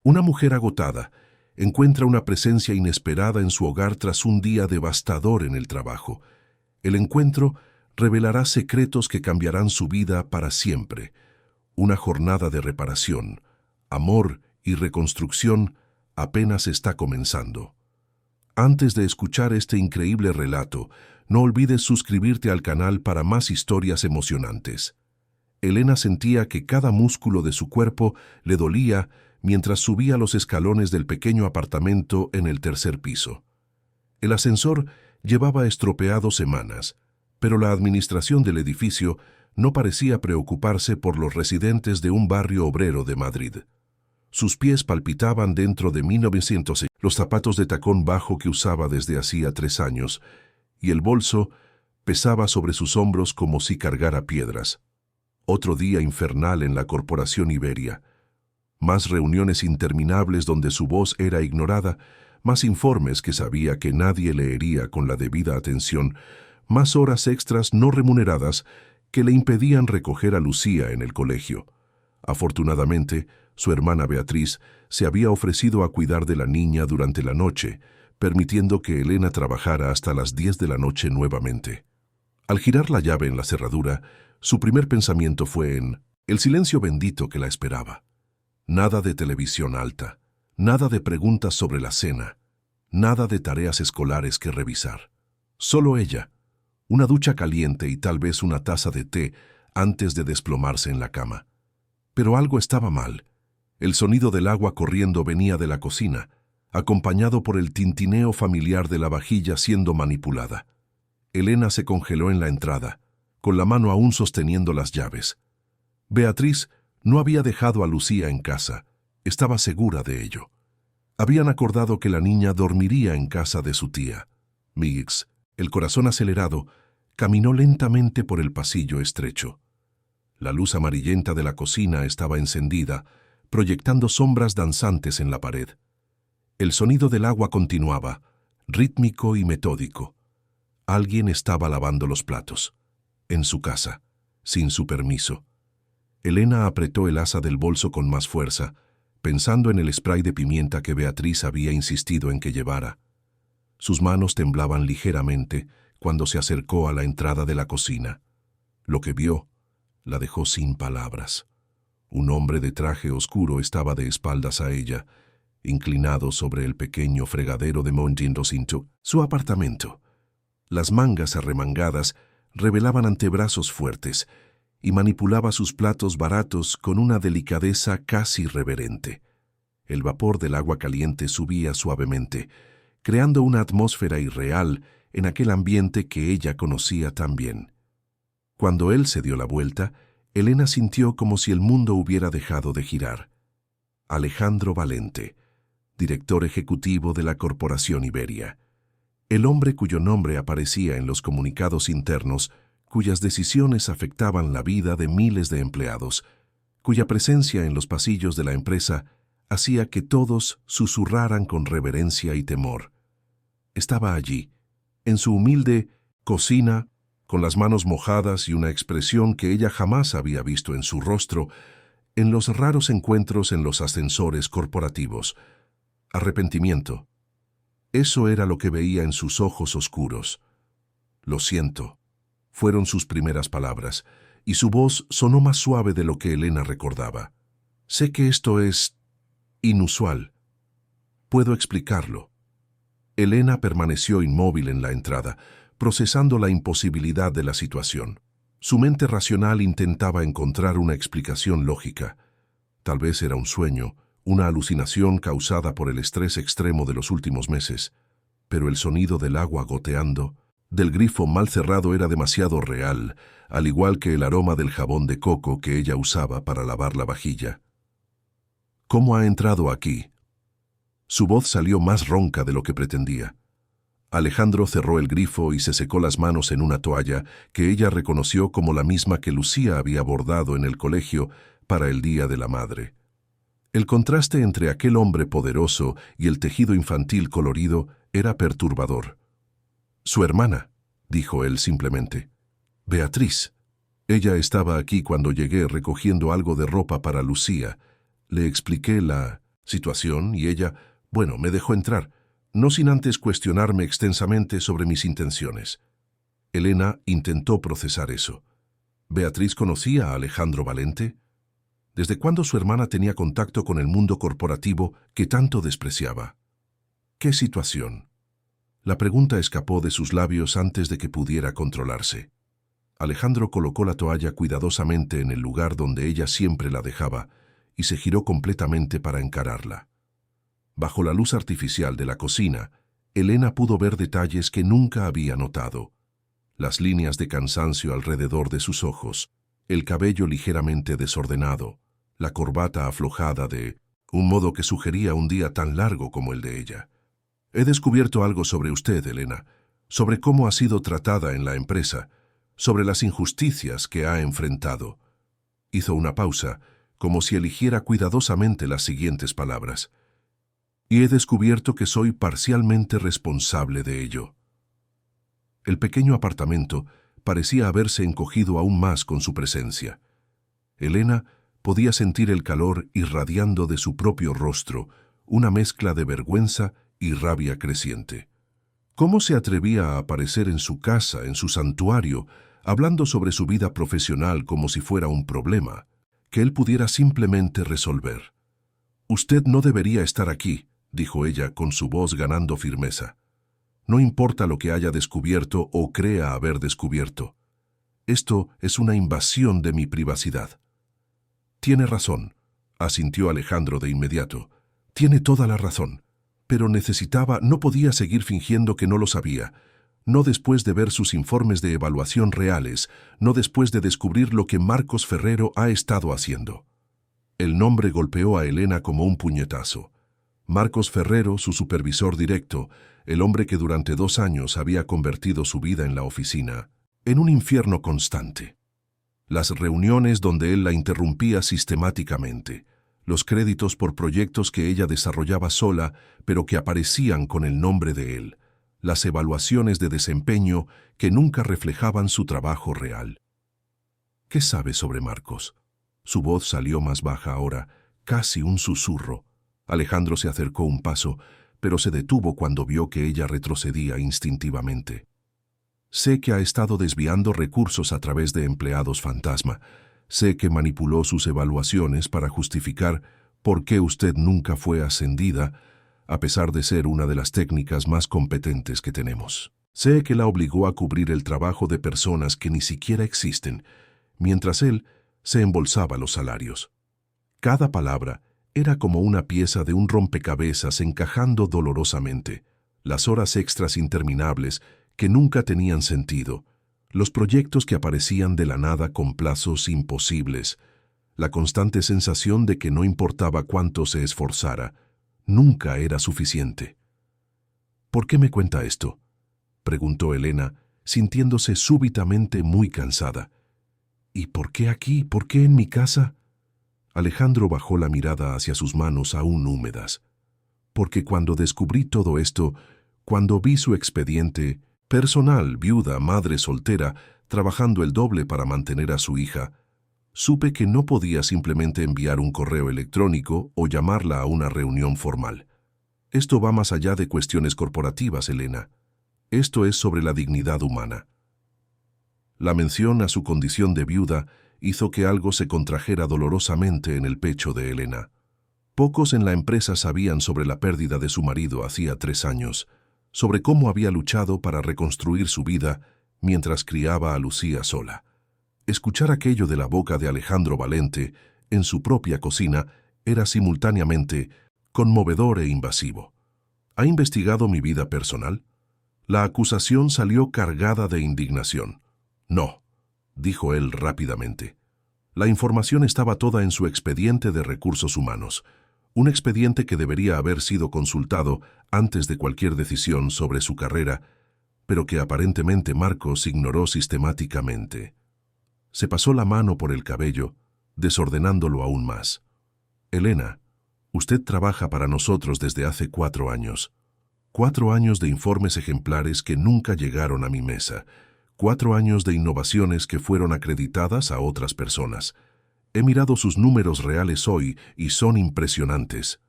Una mujer agotada encuentra una presencia inesperada en su hogar tras un día devastador en el trabajo. El encuentro revelará secretos que cambiarán su vida para siempre. Una jornada de reparación, amor y reconstrucción apenas está comenzando. Antes de escuchar este increíble relato, no olvides suscribirte al canal para más historias emocionantes. Elena sentía que cada músculo de su cuerpo le dolía mientras subía los escalones del pequeño apartamento en el tercer piso. El ascensor llevaba estropeado semanas, pero la administración del edificio no parecía preocuparse por los residentes de un barrio obrero de Madrid. Sus pies palpitaban dentro de 1900, los zapatos de tacón bajo que usaba desde hacía 3 años, y el bolso pesaba sobre sus hombros como si cargara piedras. Otro día infernal en la Corporación Iberia. Más reuniones interminables donde su voz era ignorada, más informes que sabía que nadie leería con la debida atención, más horas extras no remuneradas que le impedían recoger a Lucía en el colegio. Afortunadamente, su hermana Beatriz se había ofrecido a cuidar de la niña durante la noche, permitiendo que Elena trabajara hasta las 10 de la noche nuevamente. Al girar la llave en la cerradura, su primer pensamiento fue en el silencio bendito que la esperaba. Nada de televisión alta, nada de preguntas sobre la cena, nada de tareas escolares que revisar. Solo ella, una ducha caliente y tal vez una taza de té antes de desplomarse en la cama. Pero algo estaba mal. El sonido del agua corriendo venía de la cocina, acompañado por el tintineo familiar de la vajilla siendo manipulada. Elena se congeló en la entrada, con la mano aún sosteniendo las llaves. Beatriz no había dejado a Lucía en casa, estaba segura de ello. Habían acordado que la niña dormiría en casa de su tía. Miggs, el corazón acelerado, caminó lentamente por el pasillo estrecho. La luz amarillenta de la cocina estaba encendida, proyectando sombras danzantes en la pared. El sonido del agua continuaba, rítmico y metódico. Alguien estaba lavando los platos, en su casa, sin su permiso. Elena apretó el asa del bolso con más fuerza, pensando en el spray de pimienta que Beatriz había insistido en que llevara. Sus manos temblaban ligeramente cuando se acercó a la entrada de la cocina. Lo que vio la dejó sin palabras. Un hombre de traje oscuro estaba de espaldas a ella, inclinado sobre el pequeño fregadero de Montindrosinto, su apartamento. Las mangas arremangadas revelaban antebrazos fuertes, y manipulaba sus platos baratos con una delicadeza casi reverente. El vapor del agua caliente subía suavemente, creando una atmósfera irreal en aquel ambiente que ella conocía tan bien. Cuando él se dio la vuelta, Elena sintió como si el mundo hubiera dejado de girar. Alejandro Valente, director ejecutivo de la Corporación Iberia. El hombre cuyo nombre aparecía en los comunicados internos, cuyas decisiones afectaban la vida de miles de empleados, cuya presencia en los pasillos de la empresa hacía que todos susurraran con reverencia y temor. Estaba allí, en su humilde cocina, con las manos mojadas y una expresión que ella jamás había visto en su rostro, en los raros encuentros en los ascensores corporativos. Arrepentimiento. Eso era lo que veía en sus ojos oscuros. «Lo siento», fueron sus primeras palabras, y su voz sonó más suave de lo que Elena recordaba. «Sé que esto es inusual. Puedo explicarlo». Elena permaneció inmóvil en la entrada, procesando la imposibilidad de la situación. Su mente racional intentaba encontrar una explicación lógica. Tal vez era un sueño, una alucinación causada por el estrés extremo de los últimos meses, pero el sonido del agua goteando del grifo mal cerrado era demasiado real, al igual que el aroma del jabón de coco que ella usaba para lavar la vajilla. «¿Cómo ha entrado aquí?» Su voz salió más ronca de lo que pretendía. Alejandro cerró el grifo y se secó las manos en una toalla que ella reconoció como la misma que Lucía había bordado en el colegio para el Día de la Madre. El contraste entre aquel hombre poderoso y el tejido infantil colorido era perturbador. «Su hermana», dijo él simplemente. «Beatriz. Ella estaba aquí cuando llegué recogiendo algo de ropa para Lucía. Le expliqué la situación y ella, bueno, me dejó entrar, no sin antes cuestionarme extensamente sobre mis intenciones. Elena intentó procesar eso. ¿Beatriz conocía a Alejandro Valente? ¿Desde cuándo su hermana tenía contacto con el mundo corporativo que tanto despreciaba? ¿Qué situación? La pregunta escapó de sus labios antes de que pudiera controlarse. Alejandro colocó la toalla cuidadosamente en el lugar donde ella siempre la dejaba y se giró completamente para encararla. Bajo la luz artificial de la cocina, Elena pudo ver detalles que nunca había notado. Las líneas de cansancio alrededor de sus ojos, el cabello ligeramente desordenado, la corbata aflojada de un modo que sugería un día tan largo como el de ella. He descubierto algo sobre usted, Elena, sobre cómo ha sido tratada en la empresa, sobre las injusticias que ha enfrentado. Hizo una pausa, como si eligiera cuidadosamente las siguientes palabras. Y he descubierto que soy parcialmente responsable de ello. El pequeño apartamento parecía haberse encogido aún más con su presencia. Elena podía sentir el calor irradiando de su propio rostro, una mezcla de vergüenza y rabia creciente. ¿Cómo se atrevía a aparecer en su casa, en su santuario, hablando sobre su vida profesional como si fuera un problema, que él pudiera simplemente resolver? «Usted no debería estar aquí», dijo ella con su voz ganando firmeza. «No importa lo que haya descubierto o crea haber descubierto. Esto es una invasión de mi privacidad». «Tiene razón», asintió Alejandro de inmediato. «Tiene toda la razón. Pero no podía seguir fingiendo que no lo sabía. No después de ver sus informes de evaluación reales, no después de descubrir lo que Marcos Ferrero ha estado haciendo». El nombre golpeó a Elena como un puñetazo. Marcos Ferrero, su supervisor directo, el hombre que durante 2 años había convertido su vida en la oficina, en un infierno constante. Las reuniones donde él la interrumpía sistemáticamente, los créditos por proyectos que ella desarrollaba sola, pero que aparecían con el nombre de él, las evaluaciones de desempeño que nunca reflejaban su trabajo real. ¿Qué sabe sobre Marcos? Su voz salió más baja ahora, casi un susurro. Alejandro se acercó un paso, pero se detuvo cuando vio que ella retrocedía instintivamente. Sé que ha estado desviando recursos a través de empleados fantasma. Sé que manipuló sus evaluaciones para justificar por qué usted nunca fue ascendida, a pesar de ser una de las técnicas más competentes que tenemos. Sé que la obligó a cubrir el trabajo de personas que ni siquiera existen, mientras él se embolsaba los salarios. Cada palabra era como una pieza de un rompecabezas encajando dolorosamente. Las horas extras interminables que nunca tenían sentido, los proyectos que aparecían de la nada con plazos imposibles, la constante sensación de que no importaba cuánto se esforzara, nunca era suficiente. «¿Por qué me cuenta esto?», preguntó Elena, sintiéndose súbitamente muy cansada. «¿Y por qué aquí? ¿Por qué en mi casa?». Alejandro bajó la mirada hacia sus manos aún húmedas. «Porque cuando descubrí todo esto, cuando vi su expediente personal, viuda, madre soltera, trabajando el doble para mantener a su hija, supe que no podía simplemente enviar un correo electrónico o llamarla a una reunión formal. Esto va más allá de cuestiones corporativas, Elena. Esto es sobre la dignidad humana». La mención a su condición de viuda hizo que algo se contrajera dolorosamente en el pecho de Elena. Pocos en la empresa sabían sobre la pérdida de su marido hacía 3 años, sobre cómo había luchado para reconstruir su vida mientras criaba a Lucía sola. Escuchar aquello de la boca de Alejandro Valente en su propia cocina era simultáneamente conmovedor e invasivo. ¿Ha investigado mi vida personal? La acusación salió cargada de indignación. «No», dijo él rápidamente. La información estaba toda en su expediente de recursos humanos, un expediente que debería haber sido consultado antes de cualquier decisión sobre su carrera, pero que aparentemente Marcos ignoró sistemáticamente. Se pasó la mano por el cabello, desordenándolo aún más. «Elena, usted trabaja para nosotros desde hace 4 años. 4 años de informes ejemplares que nunca llegaron a mi mesa. 4 años de innovaciones que fueron acreditadas a otras personas. He mirado sus números reales hoy y son impresionantes.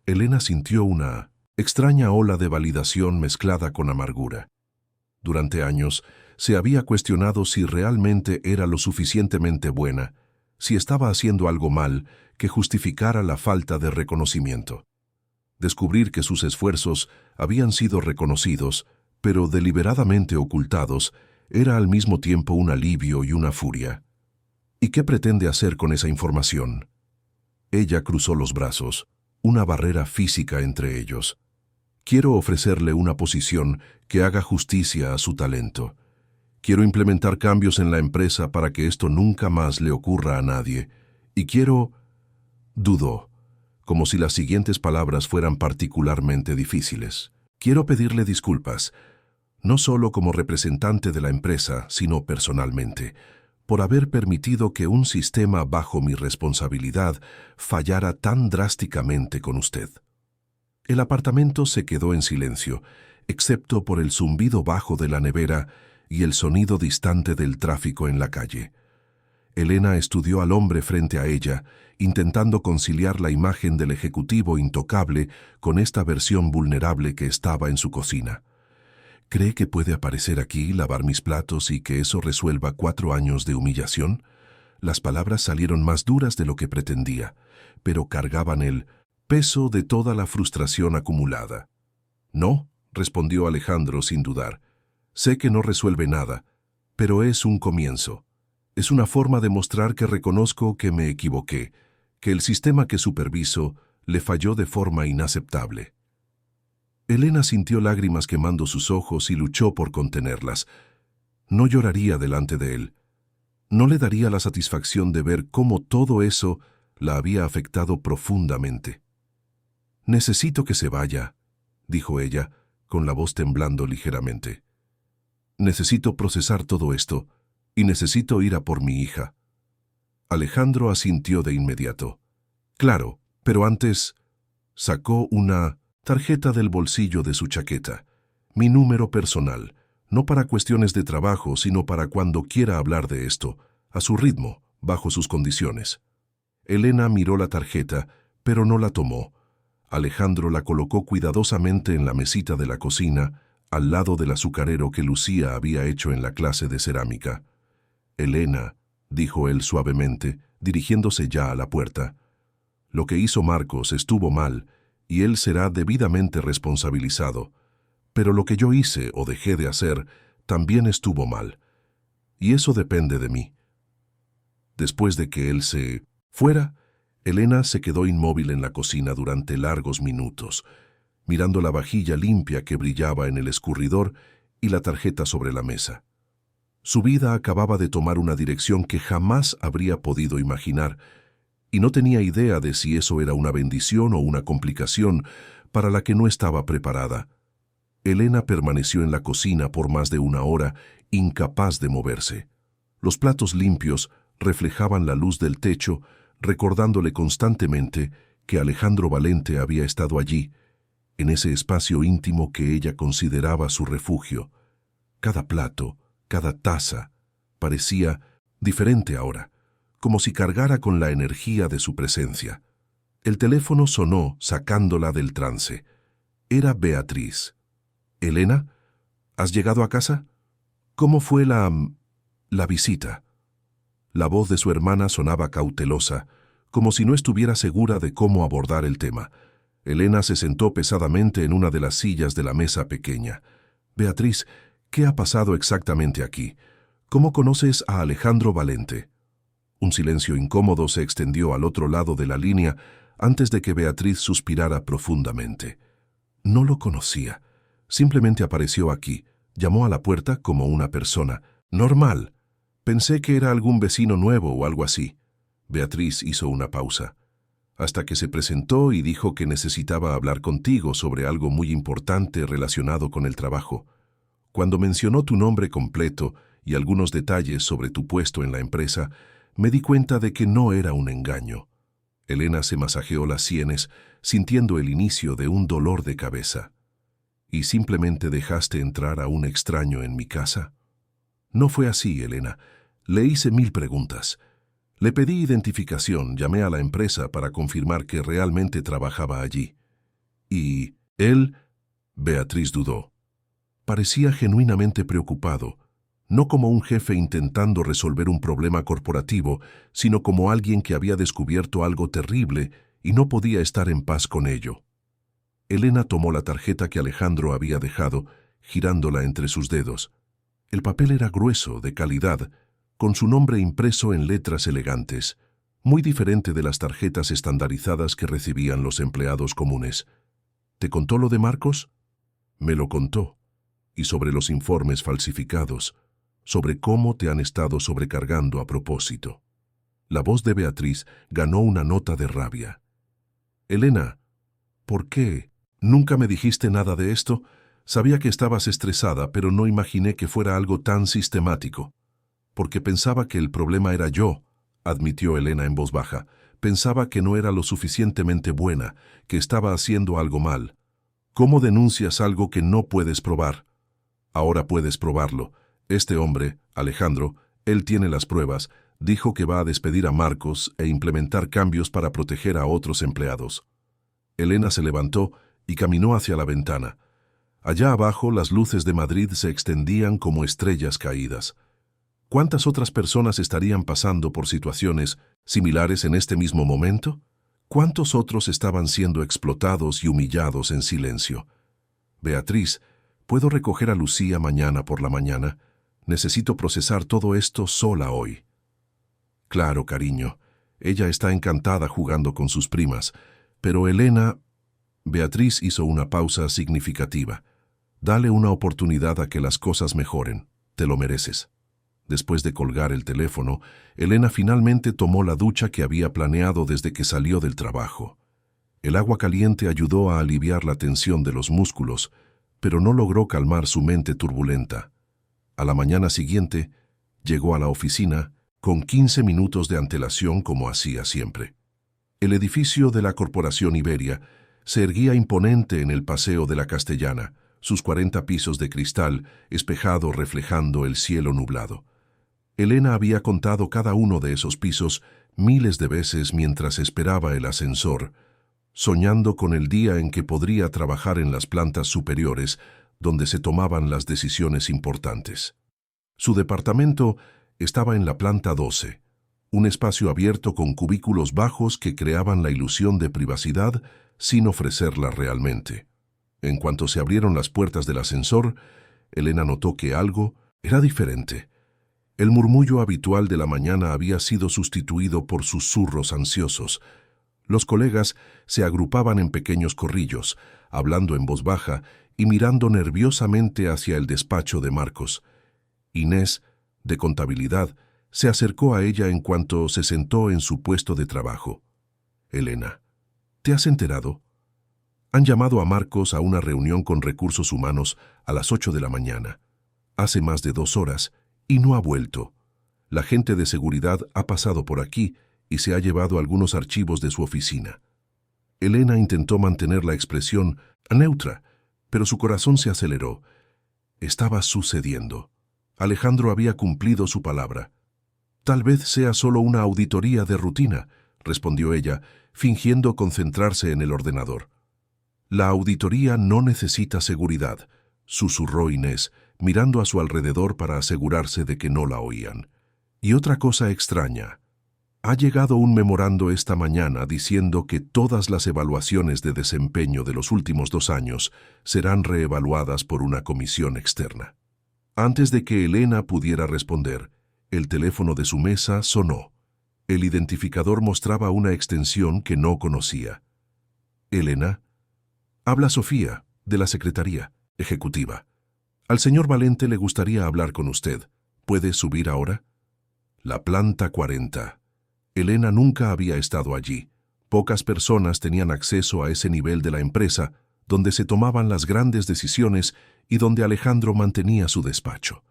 Elena sintió una extraña ola de validación mezclada con amargura. Durante años, se había cuestionado si realmente era lo suficientemente buena, si estaba haciendo algo mal que justificara la falta de reconocimiento. Descubrir que sus esfuerzos habían sido reconocidos, pero deliberadamente ocultados, era al mismo tiempo un alivio y una furia. ¿Y qué pretende hacer con esa información? Ella cruzó los brazos, una barrera física entre ellos. Quiero ofrecerle una posición que haga justicia a su talento. Quiero implementar cambios en la empresa para que esto nunca más le ocurra a nadie. Y quiero... Dudó, como si las siguientes palabras fueran particularmente difíciles. Quiero pedirle disculpas, no solo como representante de la empresa, sino personalmente, por haber permitido que un sistema bajo mi responsabilidad fallara tan drásticamente con usted. El apartamento se quedó en silencio, excepto por el zumbido bajo de la nevera y el sonido distante del tráfico en la calle. Elena estudió al hombre frente a ella, intentando conciliar la imagen del ejecutivo intocable con esta versión vulnerable que estaba en su cocina. ¿Cree que puede aparecer aquí, lavar mis platos y que eso resuelva 4 años de humillación? Las palabras salieron más duras de lo que pretendía, pero cargaban el peso de toda la frustración acumulada. No, respondió Alejandro sin dudar. Sé que no resuelve nada, pero es un comienzo. Es una forma de mostrar que reconozco que me equivoqué, que el sistema que superviso le falló de forma inaceptable. Elena sintió lágrimas quemando sus ojos y luchó por contenerlas. No lloraría delante de él. No le daría la satisfacción de ver cómo todo eso la había afectado profundamente. «Necesito que se vaya», dijo ella, con la voz temblando ligeramente. «Necesito procesar todo esto, y necesito ir a por mi hija». Alejandro asintió de inmediato. «Claro, pero antes...» Sacó una tarjeta del bolsillo de su chaqueta. «Mi número personal, no para cuestiones de trabajo, sino para cuando quiera hablar de esto, a su ritmo, bajo sus condiciones». Elena miró la tarjeta, pero no la tomó. Alejandro la colocó cuidadosamente en la mesita de la cocina, al lado del azucarero que Lucía había hecho en la clase de cerámica. «Elena», dijo él suavemente, dirigiéndose ya a la puerta, «lo que hizo Marcos estuvo mal, y él será debidamente responsabilizado. Pero lo que yo hice o dejé de hacer también estuvo mal. Y eso depende de mí». Después de que él se fuera, Elena se quedó inmóvil en la cocina durante largos minutos, mirando la vajilla limpia que brillaba en el escurridor y la tarjeta sobre la mesa. Su vida acababa de tomar una dirección que jamás habría podido imaginar, y no tenía idea de si eso era una bendición o una complicación para la que no estaba preparada. Elena permaneció en la cocina por más de 1 hora, incapaz de moverse. Los platos limpios reflejaban la luz del techo, recordándole constantemente que Alejandro Valente había estado allí, en ese espacio íntimo que ella consideraba su refugio. Cada plato, cada taza, parecía diferente ahora, como si cargara con la energía de su presencia. El teléfono sonó, sacándola del trance. Era Beatriz. «Elena, ¿has llegado a casa? ¿Cómo fue la visita?» La voz de su hermana sonaba cautelosa, como si no estuviera segura de cómo abordar el tema. Elena se sentó pesadamente en una de las sillas de la mesa pequeña. «Beatriz, ¿qué ha pasado exactamente aquí? ¿Cómo conoces a Alejandro Valente?» Un silencio incómodo se extendió al otro lado de la línea antes de que Beatriz suspirara profundamente. No lo conocía. Simplemente apareció aquí, llamó a la puerta como una persona. Normal. Pensé que era algún vecino nuevo o algo así. Beatriz hizo una pausa, hasta que se presentó y dijo que necesitaba hablar contigo sobre algo muy importante relacionado con el trabajo. Cuando mencionó tu nombre completo y algunos detalles sobre tu puesto en la empresa, me di cuenta de que no era un engaño. Elena se masajeó las sienes, sintiendo el inicio de un dolor de cabeza. ¿Y simplemente dejaste entrar a un extraño en mi casa? No fue así, Elena. Le hice 1000 preguntas. Le pedí identificación, llamé a la empresa para confirmar que realmente trabajaba allí. Y él, Beatriz dudó. Parecía genuinamente preocupado, no como un jefe intentando resolver un problema corporativo, sino como alguien que había descubierto algo terrible y no podía estar en paz con ello. Elena tomó la tarjeta que Alejandro había dejado, girándola entre sus dedos. El papel era grueso, de calidad, con su nombre impreso en letras elegantes, muy diferente de las tarjetas estandarizadas que recibían los empleados comunes. ¿Te contó lo de Marcos? Me lo contó. Y sobre los informes falsificados, sobre cómo te han estado sobrecargando a propósito. La voz de Beatriz ganó una nota de rabia. Elena, ¿por qué? ¿Nunca me dijiste nada de esto? Sabía que estabas estresada, pero no imaginé que fuera algo tan sistemático. Porque pensaba que el problema era yo, admitió Elena en voz baja. Pensaba que no era lo suficientemente buena, que estaba haciendo algo mal. ¿Cómo denuncias algo que no puedes probar? Ahora puedes probarlo. Este hombre, Alejandro, él tiene las pruebas, dijo que va a despedir a Marcos e implementar cambios para proteger a otros empleados. Elena se levantó y caminó hacia la ventana. Allá abajo las luces de Madrid se extendían como estrellas caídas. ¿Cuántas otras personas estarían pasando por situaciones similares en este mismo momento? ¿Cuántos otros estaban siendo explotados y humillados en silencio? Beatriz, ¿puedo recoger a Lucía mañana por la mañana? Necesito procesar todo esto sola hoy. Claro, cariño. Ella está encantada jugando con sus primas. Pero Elena... Beatriz hizo una pausa significativa. Dale una oportunidad a que las cosas mejoren. Te lo mereces. Después de colgar el teléfono, Elena finalmente tomó la ducha que había planeado desde que salió del trabajo. El agua caliente ayudó a aliviar la tensión de los músculos, pero no logró calmar su mente turbulenta. A la mañana siguiente, llegó a la oficina con 15 minutos de antelación como hacía siempre. El edificio de la Corporación Iberia se erguía imponente en el Paseo de la Castellana, sus 40 pisos de cristal espejado reflejando el cielo nublado. Elena había contado cada uno de esos pisos miles de veces mientras esperaba el ascensor, soñando con el día en que podría trabajar en las plantas superiores, donde se tomaban las decisiones importantes. Su departamento estaba en la planta 12, un espacio abierto con cubículos bajos que creaban la ilusión de privacidad sin ofrecerla realmente. En cuanto se abrieron las puertas del ascensor, Elena notó que algo era diferente. El murmullo habitual de la mañana había sido sustituido por susurros ansiosos. Los colegas se agrupaban en pequeños corrillos, hablando en voz baja y mirando nerviosamente hacia el despacho de Marcos. Inés, de contabilidad, se acercó a ella en cuanto se sentó en su puesto de trabajo. Elena, ¿te has enterado? Han llamado a Marcos a una reunión con recursos humanos a las 8 de la mañana. Hace más de 2 horas y no ha vuelto. La gente de seguridad ha pasado por aquí y se ha llevado algunos archivos de su oficina. Elena intentó mantener la expresión neutra, pero su corazón se aceleró. Estaba sucediendo. Alejandro había cumplido su palabra. Tal vez sea solo una auditoría de rutina, respondió ella, fingiendo concentrarse en el ordenador. La auditoría no necesita seguridad, susurró Inés, mirando a su alrededor para asegurarse de que no la oían. Y otra cosa extraña. Ha llegado un memorando esta mañana diciendo que todas las evaluaciones de desempeño de los últimos 2 años serán reevaluadas por una comisión externa. Antes de que Elena pudiera responder, el teléfono de su mesa sonó. El identificador mostraba una extensión que no conocía. Elena, habla Sofía, de la Secretaría Ejecutiva. Al señor Valente le gustaría hablar con usted. ¿Puede subir ahora? La planta 40. Elena nunca había estado allí. Pocas personas tenían acceso a ese nivel de la empresa, donde se tomaban las grandes decisiones y donde Alejandro mantenía su despacho.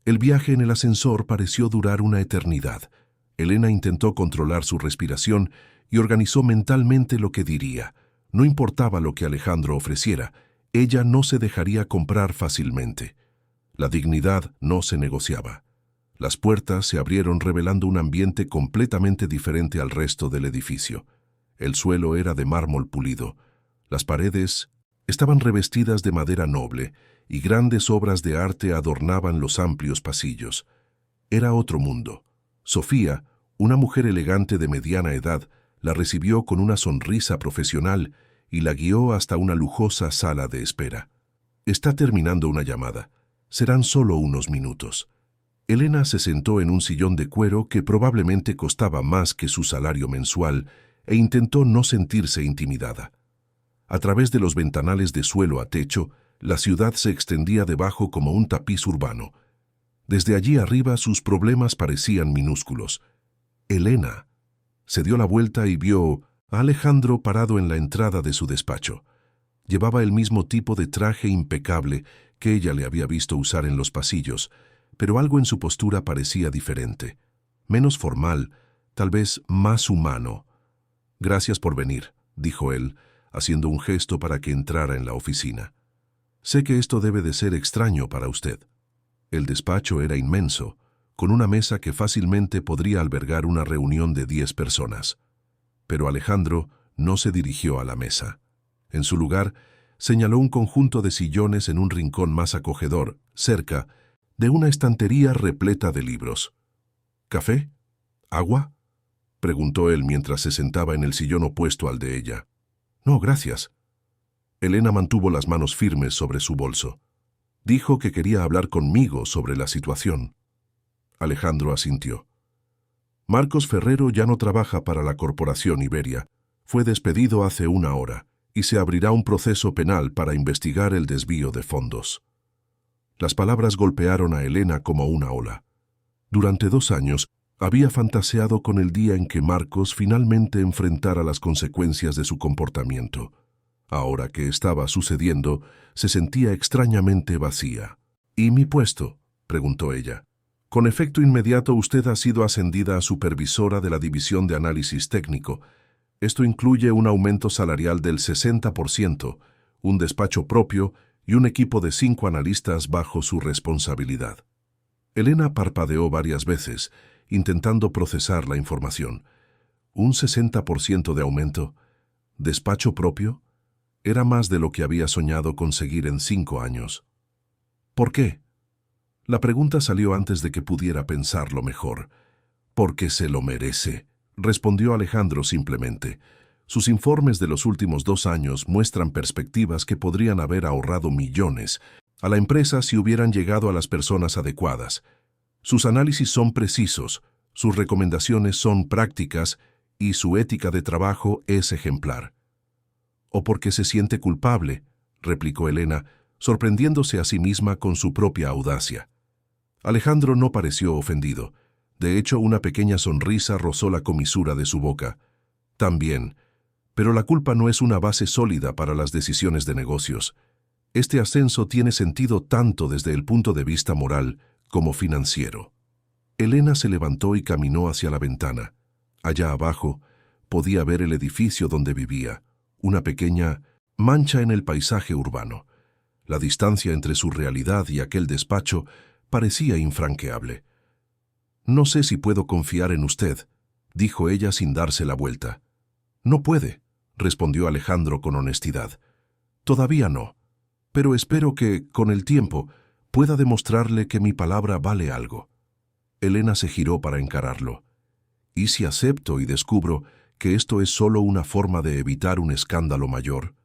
El viaje en el ascensor pareció durar una eternidad. Elena intentó controlar su respiración y organizó mentalmente lo que diría. No importaba lo que Alejandro ofreciera, ella no se dejaría comprar fácilmente. La dignidad no se negociaba. Las puertas se abrieron revelando un ambiente completamente diferente al resto del edificio. El suelo era de mármol pulido. Las paredes estaban revestidas de madera noble y grandes obras de arte adornaban los amplios pasillos. Era otro mundo. Sofía, una mujer elegante de mediana edad, la recibió con una sonrisa profesional y la guió hasta una lujosa sala de espera. Está terminando una llamada. Serán solo unos minutos. Elena se sentó en un sillón de cuero que probablemente costaba más que su salario mensual e intentó no sentirse intimidada. A través de los ventanales de suelo a techo, la ciudad se extendía debajo como un tapiz urbano. Desde allí arriba sus problemas parecían minúsculos. Elena se dio la vuelta y vio a Alejandro parado en la entrada de su despacho. Llevaba el mismo tipo de traje impecable que ella le había visto usar en los pasillos, pero algo en su postura parecía diferente, menos formal, tal vez más humano. «Gracias por venir», dijo él, haciendo un gesto para que entrara en la oficina. «Sé que esto debe de ser extraño para usted». El despacho era inmenso, con una mesa que fácilmente podría albergar una reunión de 10 personas. Pero Alejandro no se dirigió a la mesa. En su lugar, señaló un conjunto de sillones en un rincón más acogedor, cerca de una estantería repleta de libros. «¿Café? ¿Agua?», preguntó él mientras se sentaba en el sillón opuesto al de ella. «No, gracias». Elena mantuvo las manos firmes sobre su bolso. «Dijo que quería hablar conmigo sobre la situación». Alejandro asintió. «Marcos Ferrero ya no trabaja para la Corporación Iberia. Fue despedido hace una hora y se abrirá un proceso penal para investigar el desvío de fondos». Las palabras golpearon a Elena como una ola. Durante 2 años había fantaseado con el día en que Marcos finalmente enfrentara las consecuencias de su comportamiento. Ahora que estaba sucediendo, se sentía extrañamente vacía. «¿Y mi puesto?», preguntó ella. «Con efecto inmediato usted ha sido ascendida a supervisora de la División de Análisis Técnico. Esto incluye un aumento salarial del 60%, un despacho propio y un equipo de 5 analistas bajo su responsabilidad». Elena parpadeó varias veces, intentando procesar la información. ¿Un 60% de aumento? ¿Despacho propio? Era más de lo que había soñado conseguir en 5 años. ¿Por qué? La pregunta salió antes de que pudiera pensarlo mejor. «Porque se lo merece», respondió Alejandro simplemente. Sus informes de los últimos 2 años muestran perspectivas que podrían haber ahorrado millones a la empresa si hubieran llegado a las personas adecuadas. Sus análisis son precisos, sus recomendaciones son prácticas y su ética de trabajo es ejemplar. «¿O porque se siente culpable?», replicó Elena, sorprendiéndose a sí misma con su propia audacia. Alejandro no pareció ofendido. De hecho, una pequeña sonrisa rozó la comisura de su boca. «También. Pero la culpa no es una base sólida para las decisiones de negocios. Este ascenso tiene sentido tanto desde el punto de vista moral como financiero». Elena se levantó y caminó hacia la ventana. Allá abajo podía ver el edificio donde vivía, una pequeña mancha en el paisaje urbano. La distancia entre su realidad y aquel despacho parecía infranqueable. «No sé si puedo confiar en usted», dijo ella sin darse la vuelta. «No puede», respondió Alejandro con honestidad. «Todavía no, pero espero que, con el tiempo, pueda demostrarle que mi palabra vale algo». Elena se giró para encararlo. «¿Y si acepto y descubro que esto es solo una forma de evitar un escándalo mayor?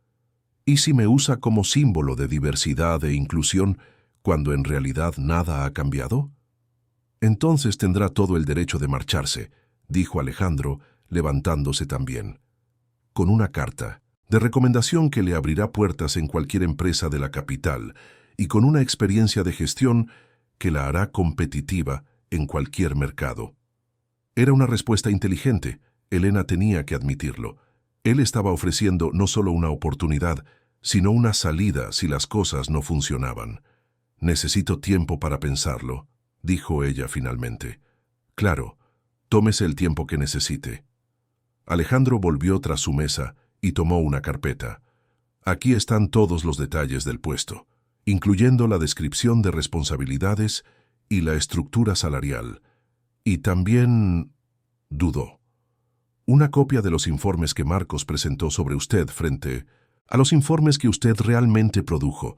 ¿Y si me usa como símbolo de diversidad e inclusión cuando en realidad nada ha cambiado?» «Entonces tendrá todo el derecho de marcharse», dijo Alejandro, levantándose también. «Con una carta de recomendación que le abrirá puertas en cualquier empresa de la capital y con una experiencia de gestión que la hará competitiva en cualquier mercado». Era una respuesta inteligente, Elena tenía que admitirlo. Él estaba ofreciendo no solo una oportunidad, sino una salida si las cosas no funcionaban. «Necesito tiempo para pensarlo», dijo ella finalmente. «Claro, tómese el tiempo que necesite». Alejandro volvió tras su mesa y tomó una carpeta. «Aquí están todos los detalles del puesto, incluyendo la descripción de responsabilidades y la estructura salarial. Y también...» dudó. «Una copia de los informes que Marcos presentó sobre usted frente a los informes que usted realmente produjo.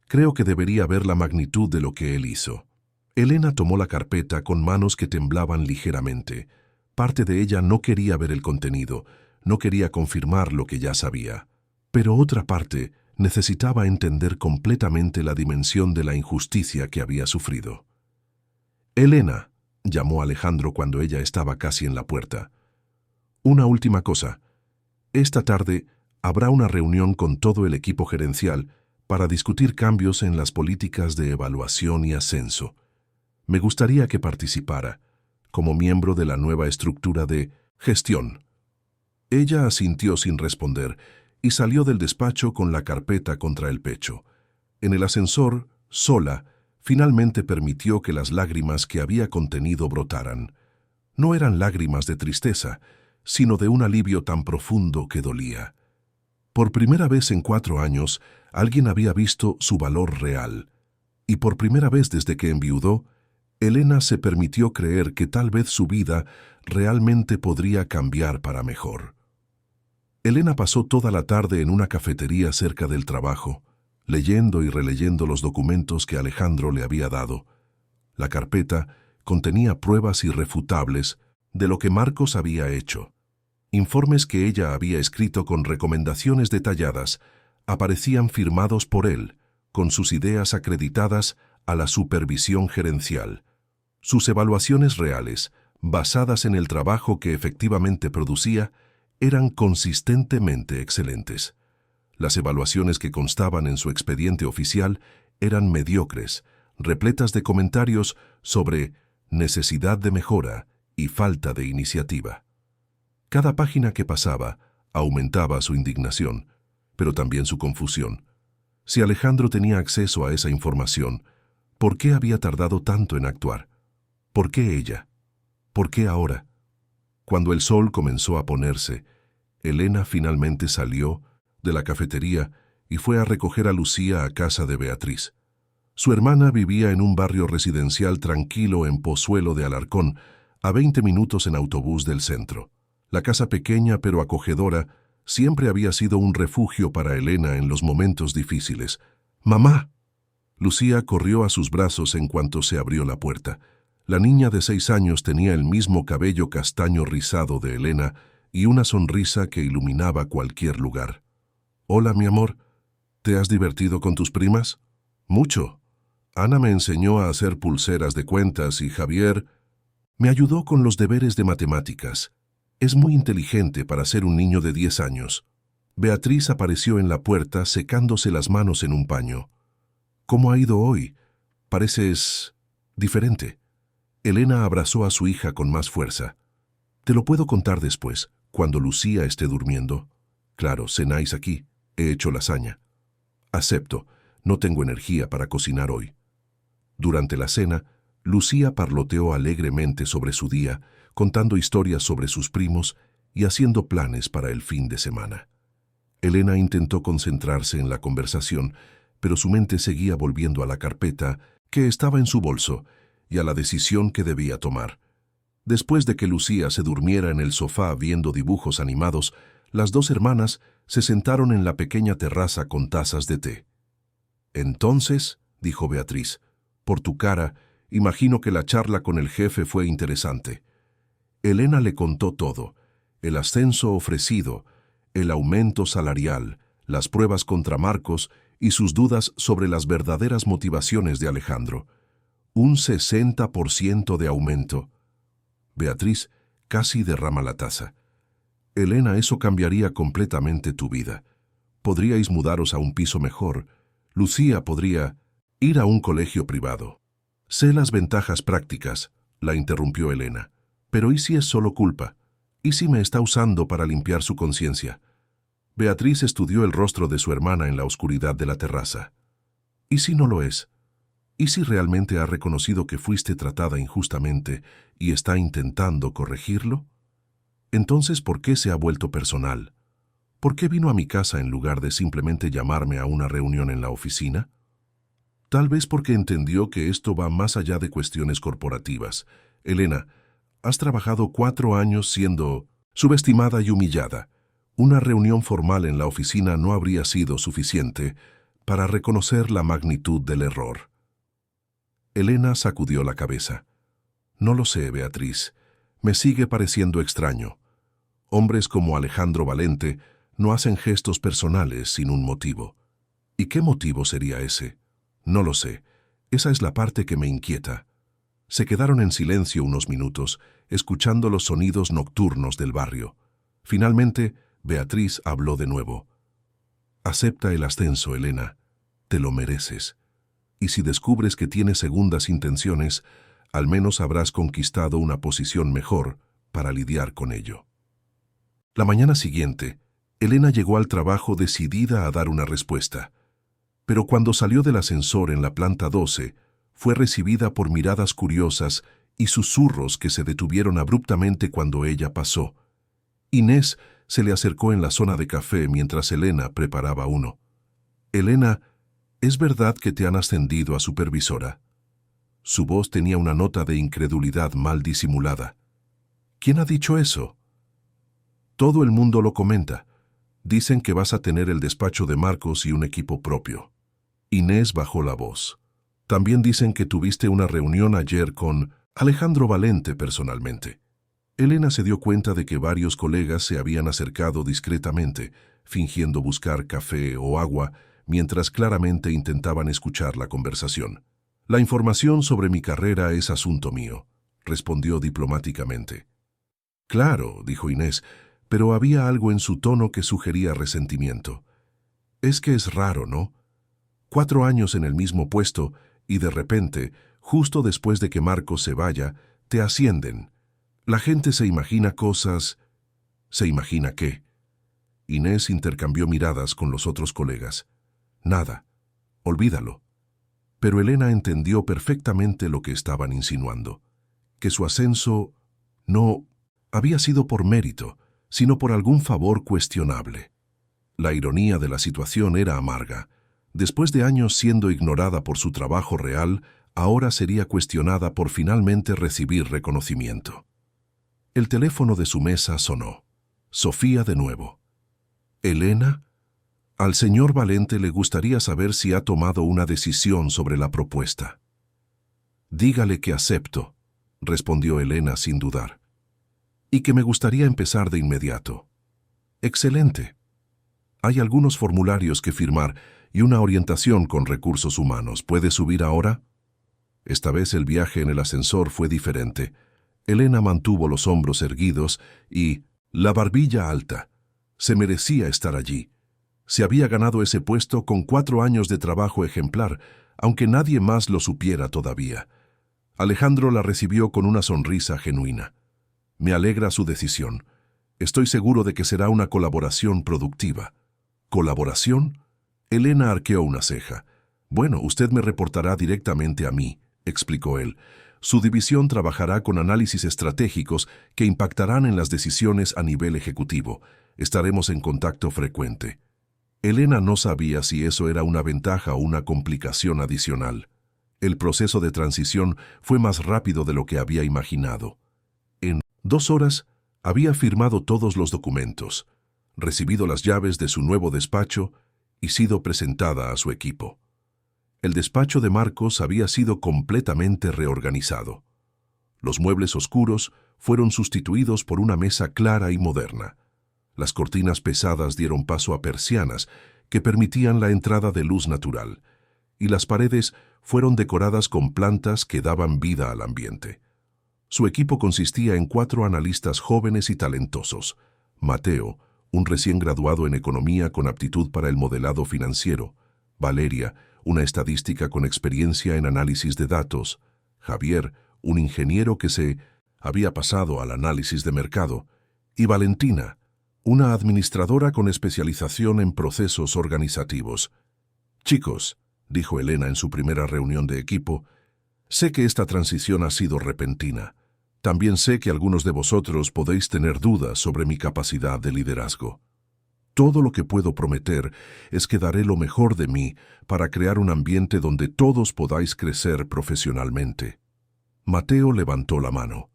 Creo que debería ver la magnitud de lo que él hizo. Elena tomó la carpeta con manos que temblaban ligeramente. Parte de ella no quería ver el contenido, no quería confirmar lo que ya sabía. Pero otra parte necesitaba entender completamente la dimensión de la injusticia que había sufrido. «Elena», llamó Alejandro cuando ella estaba casi en la puerta. «Una última cosa. Esta tarde habrá una reunión con todo el equipo gerencial para discutir cambios en las políticas de evaluación y ascenso. Me gustaría que participara, como miembro de la nueva estructura de gestión». Ella asintió sin responder y salió del despacho con la carpeta contra el pecho. En el ascensor, sola, finalmente permitió que las lágrimas que había contenido brotaran. No eran lágrimas de tristeza, sino de un alivio tan profundo que dolía. Por primera vez en 4 años, alguien había visto su valor real. Y por primera vez desde que enviudó, Elena se permitió creer que tal vez su vida realmente podría cambiar para mejor. Elena pasó toda la tarde en una cafetería cerca del trabajo, leyendo y releyendo los documentos que Alejandro le había dado. La carpeta contenía pruebas irrefutables de lo que Marcos había hecho. Informes que ella había escrito con recomendaciones detalladas aparecían firmados por él, con sus ideas acreditadas a la supervisión gerencial. Sus evaluaciones reales, basadas en el trabajo que efectivamente producía, eran consistentemente excelentes. Las evaluaciones que constaban en su expediente oficial eran mediocres, repletas de comentarios sobre necesidad de mejora y falta de iniciativa. Cada página que pasaba aumentaba su indignación, pero también su confusión. Si Alejandro tenía acceso a esa información, ¿por qué había tardado tanto en actuar? ¿Por qué ella? ¿Por qué ahora? Cuando el sol comenzó a ponerse, Elena finalmente salió de la cafetería y fue a recoger a Lucía a casa de Beatriz. Su hermana vivía en un barrio residencial tranquilo en Pozuelo de Alarcón, a 20 minutos en autobús del centro. La casa pequeña pero acogedora siempre había sido un refugio para Elena en los momentos difíciles. «¡Mamá!». Lucía corrió a sus brazos en cuanto se abrió la puerta. La niña de 6 años tenía el mismo cabello castaño rizado de Elena y una sonrisa que iluminaba cualquier lugar. «Hola, mi amor. ¿Te has divertido con tus primas?» «Mucho. Ana me enseñó a hacer pulseras de cuentas y Javier me ayudó con los deberes de matemáticas. Es muy inteligente para ser un niño de 10 años». Beatriz apareció en la puerta secándose las manos en un paño. «¿Cómo ha ido hoy? Pareces diferente». Elena abrazó a su hija con más fuerza. «Te lo puedo contar después, cuando Lucía esté durmiendo». «Claro, cenáis aquí. He hecho lasaña». «Acepto. No tengo energía para cocinar hoy». Durante la cena, Lucía parloteó alegremente sobre su día, contando historias sobre sus primos y haciendo planes para el fin de semana. Elena intentó concentrarse en la conversación, pero su mente seguía volviendo a la carpeta que estaba en su bolso y a la decisión que debía tomar. Después de que Lucía se durmiera en el sofá viendo dibujos animados, las 2 hermanas se sentaron en la pequeña terraza con tazas de té. «Entonces», dijo Beatriz, «por tu cara, imagino que la charla con el jefe fue interesante». Elena le contó todo: el ascenso ofrecido, el aumento salarial, las pruebas contra Marcos y sus dudas sobre las verdaderas motivaciones de Alejandro. Un 60% de aumento. Beatriz casi derrama la taza. «Elena, eso cambiaría completamente tu vida. Podríais mudaros a un piso mejor. Lucía podría ir a un colegio privado». «Sé las ventajas prácticas», la interrumpió Elena. «Pero ¿y si es solo culpa? ¿Y si me está usando para limpiar su conciencia?» Beatriz estudió el rostro de su hermana en la oscuridad de la terraza. «¿Y si no lo es? ¿Y si realmente ha reconocido que fuiste tratada injustamente y está intentando corregirlo? Entonces, ¿por qué se ha vuelto personal? ¿Por qué vino a mi casa en lugar de simplemente llamarme a una reunión en la oficina? Tal vez porque entendió que esto va más allá de cuestiones corporativas. Elena, has trabajado 4 años siendo subestimada y humillada. Una reunión formal en la oficina no habría sido suficiente para reconocer la magnitud del error. Elena sacudió la cabeza. No lo sé, Beatriz. Me sigue pareciendo extraño. Hombres como Alejandro Valente no hacen gestos personales sin un motivo. ¿Y qué motivo sería ese? No lo sé. Esa es la parte que me inquieta. Se quedaron en silencio unos minutos, escuchando los sonidos nocturnos del barrio. Finalmente, Beatriz habló de nuevo. Acepta el ascenso, Elena. Te lo mereces. Y si descubres que tienes segundas intenciones, al menos habrás conquistado una posición mejor para lidiar con ello. La mañana siguiente, Elena llegó al trabajo decidida a dar una respuesta. Pero cuando salió del ascensor en la planta 12, fue recibida por miradas curiosas y susurros que se detuvieron abruptamente cuando ella pasó. Inés se le acercó en la zona de café mientras Elena preparaba uno. Elena, ¿es verdad que te han ascendido a supervisora? Su voz tenía una nota de incredulidad mal disimulada. ¿Quién ha dicho eso? Todo el mundo lo comenta. Dicen que vas a tener el despacho de Marcos y un equipo propio. Inés bajó la voz. También dicen que tuviste una reunión ayer con Alejandro Valente personalmente. Elena se dio cuenta de que varios colegas se habían acercado discretamente, fingiendo buscar café o agua, mientras claramente intentaban escuchar la conversación. La información sobre mi carrera es asunto mío, respondió diplomáticamente. Claro, dijo Inés, pero había algo en su tono que sugería resentimiento. Es que es raro, ¿no? 4 años en el mismo puesto y de repente, justo después de que Marcos se vaya, te ascienden. La gente se imagina cosas... ¿Se imagina qué? Inés intercambió miradas con los otros colegas. Nada. Olvídalo. Pero Elena entendió perfectamente lo que estaban insinuando. Que su ascenso no había sido por mérito, sino por algún favor cuestionable. La ironía de la situación era amarga. Después de años siendo ignorada por su trabajo real, ahora sería cuestionada por finalmente recibir reconocimiento. El teléfono de su mesa sonó. Sofía de nuevo. ¿Elena? Al señor Valente le gustaría saber si ha tomado una decisión sobre la propuesta. Dígale que acepto, respondió Elena sin dudar. Y que me gustaría empezar de inmediato. Excelente. Hay algunos formularios que firmar y una orientación con recursos humanos. ¿Puede subir ahora? Esta vez el viaje en el ascensor fue diferente. Elena mantuvo los hombros erguidos y la barbilla alta. Se merecía estar allí. Se había ganado ese puesto con 4 años de trabajo ejemplar, aunque nadie más lo supiera todavía. Alejandro la recibió con una sonrisa genuina. Me alegra su decisión. Estoy seguro de que será una colaboración productiva. ¿Colaboración? Elena arqueó una ceja. Bueno, usted me reportará directamente a mí, explicó él. Su división trabajará con análisis estratégicos que impactarán en las decisiones a nivel ejecutivo. Estaremos en contacto frecuente. Elena no sabía si eso era una ventaja o una complicación adicional. El proceso de transición fue más rápido de lo que había imaginado. En 2 horas había firmado todos los documentos, recibido las llaves de su nuevo despacho y sido presentada a su equipo. El despacho de Marcos había sido completamente reorganizado. Los muebles oscuros fueron sustituidos por una mesa clara y moderna. Las cortinas pesadas dieron paso a persianas que permitían la entrada de luz natural, y las paredes fueron decoradas con plantas que daban vida al ambiente. Su equipo consistía en 4 analistas jóvenes y talentosos. Mateo, un recién graduado en economía con aptitud para el modelado financiero. Valeria, una estadística con experiencia en análisis de datos. Javier, un ingeniero que se había pasado al análisis de mercado. Y Valentina, una administradora con especialización en procesos organizativos. Chicos, dijo Elena en su primera reunión de equipo, sé que esta transición ha sido repentina. También sé que algunos de vosotros podéis tener dudas sobre mi capacidad de liderazgo. Todo lo que puedo prometer es que daré lo mejor de mí para crear un ambiente donde todos podáis crecer profesionalmente. Mateo levantó la mano.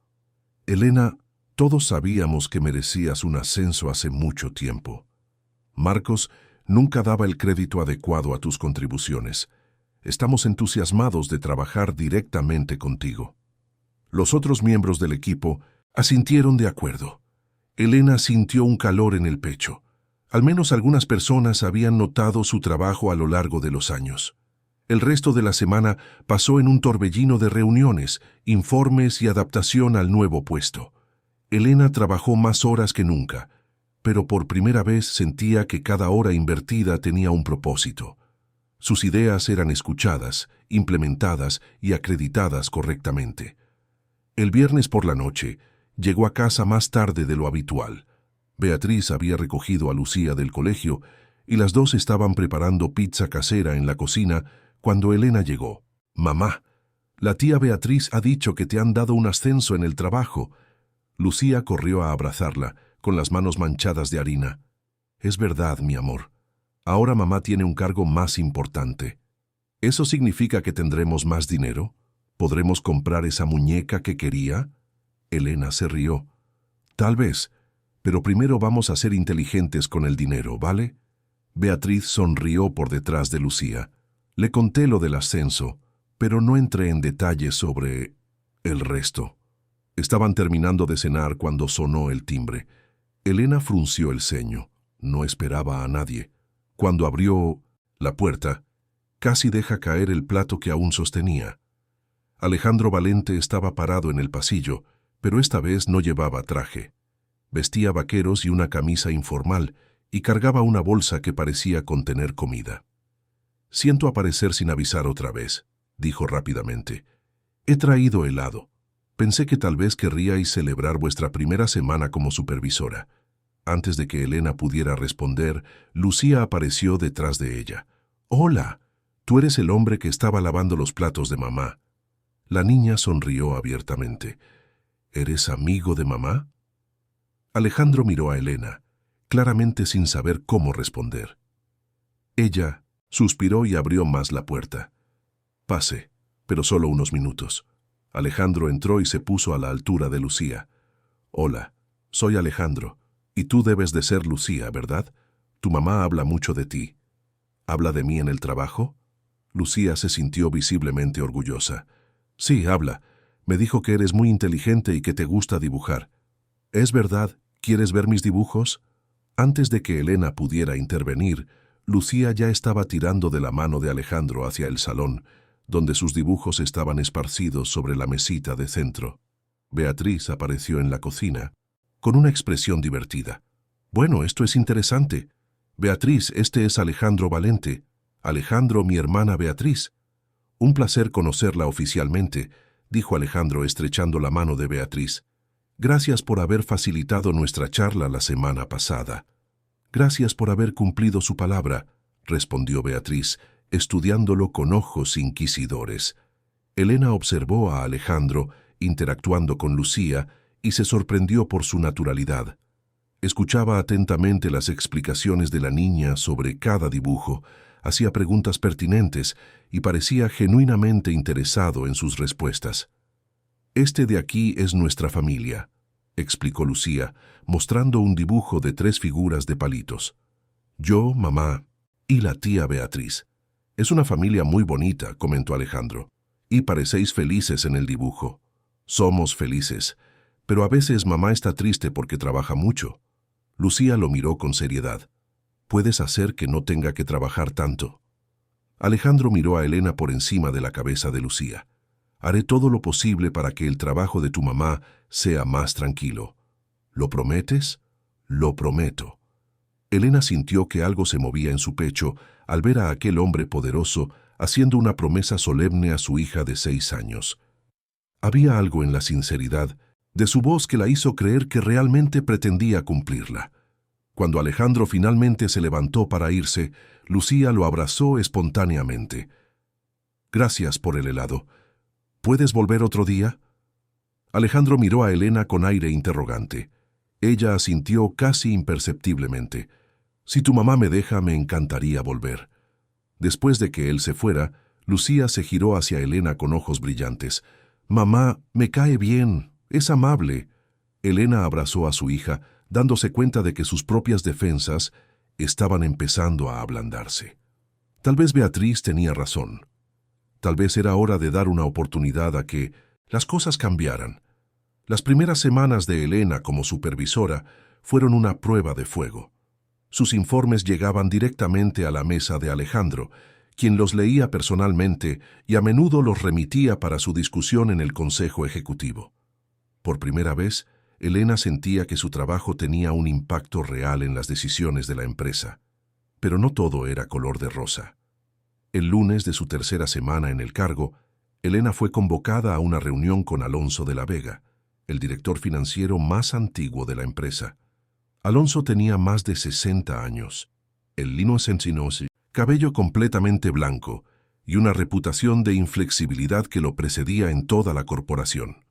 Elena, Todos sabíamos que merecías un ascenso hace mucho tiempo. Marcos nunca daba el crédito adecuado a tus contribuciones. Estamos entusiasmados de trabajar directamente contigo. Los otros miembros del equipo asintieron de acuerdo. Elena sintió un calor en el pecho. Al menos algunas personas habían notado su trabajo a lo largo de los años. El resto de la semana pasó en un torbellino de reuniones, informes y adaptación al nuevo puesto. Elena trabajó más horas que nunca, pero por primera vez sentía que cada hora invertida tenía un propósito. Sus ideas eran escuchadas, implementadas y acreditadas correctamente. El viernes por la noche, llegó a casa más tarde de lo habitual. Beatriz había recogido a Lucía del colegio y las dos estaban preparando pizza casera en la cocina cuando Elena llegó. «Mamá, la tía Beatriz ha dicho que te han dado un ascenso en el trabajo». Lucía corrió a abrazarla, con las manos manchadas de harina. «Es verdad, mi amor. Ahora mamá tiene un cargo más importante. ¿Eso significa que tendremos más dinero? ¿Podremos comprar esa muñeca que quería?» Elena se rió. «Tal vez, pero primero vamos a ser inteligentes con el dinero, ¿vale?» Beatriz sonrió por detrás de Lucía. «Le conté lo del ascenso, pero no entré en detalles sobre el resto». Estaban terminando de cenar cuando sonó el timbre. Elena frunció el ceño. No esperaba a nadie. Cuando abrió la puerta, casi deja caer el plato que aún sostenía. Alejandro Valente estaba parado en el pasillo, pero esta vez no llevaba traje. Vestía vaqueros y una camisa informal, y cargaba una bolsa que parecía contener comida. «Siento aparecer sin avisar otra vez», dijo rápidamente. «He traído helado. Pensé que tal vez querríais celebrar vuestra primera semana como supervisora». Antes de que Elena pudiera responder, Lucía apareció detrás de ella. «Hola, tú eres el hombre que estaba lavando los platos de mamá». La niña sonrió abiertamente. «¿Eres amigo de mamá?» Alejandro miró a Elena, claramente sin saber cómo responder. Ella suspiró y abrió más la puerta. «Pase, pero solo unos minutos». Alejandro entró y se puso a la altura de Lucía. «Hola, soy Alejandro, y tú debes de ser Lucía, ¿verdad? Tu mamá habla mucho de ti». «¿Habla de mí en el trabajo?» Lucía se sintió visiblemente orgullosa. «Sí, habla. Me dijo que eres muy inteligente y que te gusta dibujar». «¿Es verdad? ¿Quieres ver mis dibujos?» Antes de que Elena pudiera intervenir, Lucía ya estaba tirando de la mano de Alejandro hacia el salón, donde sus dibujos estaban esparcidos sobre la mesita de centro. Beatriz apareció en la cocina, con una expresión divertida. «Bueno, esto es interesante. Beatriz, este es Alejandro Valente. Alejandro, mi hermana Beatriz». «Un placer conocerla oficialmente», dijo Alejandro estrechando la mano de Beatriz. «Gracias por haber facilitado nuestra charla la semana pasada». «Gracias por haber cumplido su palabra», respondió Beatriz, estudiándolo con ojos inquisidores. Elena observó a Alejandro interactuando con Lucía y se sorprendió por su naturalidad. Escuchaba atentamente las explicaciones de la niña sobre cada dibujo, hacía preguntas pertinentes y parecía genuinamente interesado en sus respuestas. «Este de aquí es nuestra familia», explicó Lucía, mostrando un dibujo de 3 figuras de palitos. «Yo, mamá y la tía Beatriz. Es una familia muy bonita», comentó Alejandro. «Y parecéis felices en el dibujo». «Somos felices, pero a veces mamá está triste porque trabaja mucho». Lucía lo miró con seriedad. «¿Puedes hacer que no tenga que trabajar tanto?» Alejandro miró a Elena por encima de la cabeza de Lucía. «Haré todo lo posible para que el trabajo de tu mamá sea más tranquilo». «¿Lo prometes?» «Lo prometo». Elena sintió que algo se movía en su pecho al ver a aquel hombre poderoso haciendo una promesa solemne a su hija de 6 años. Había algo en la sinceridad de su voz que la hizo creer que realmente pretendía cumplirla. Cuando Alejandro finalmente se levantó para irse, Lucía lo abrazó espontáneamente. «Gracias por el helado. ¿Puedes volver otro día?» Alejandro miró a Elena con aire interrogante. Ella asintió casi imperceptiblemente. «Si tu mamá me deja, me encantaría volver». Después de que él se fuera, Lucía se giró hacia Elena con ojos brillantes. «Mamá, me cae bien, es amable». Elena abrazó a su hija, dándose cuenta de que sus propias defensas estaban empezando a ablandarse. Tal vez Beatriz tenía razón. Tal vez era hora de dar una oportunidad a que las cosas cambiaran. Las primeras semanas de Elena como supervisora fueron una prueba de fuego. Sus informes llegaban directamente a la mesa de Alejandro, quien los leía personalmente y a menudo los remitía para su discusión en el Consejo Ejecutivo. Por primera vez, Elena sentía que su trabajo tenía un impacto real en las decisiones de la empresa. Pero no todo era color de rosa. El lunes de su tercera semana en el cargo, Elena fue convocada a una reunión con Alonso de la Vega, el director financiero más antiguo de la empresa. Alonso tenía más de 60 años, el lino encinoso, cabello completamente blanco y una reputación de inflexibilidad que lo precedía en toda la corporación.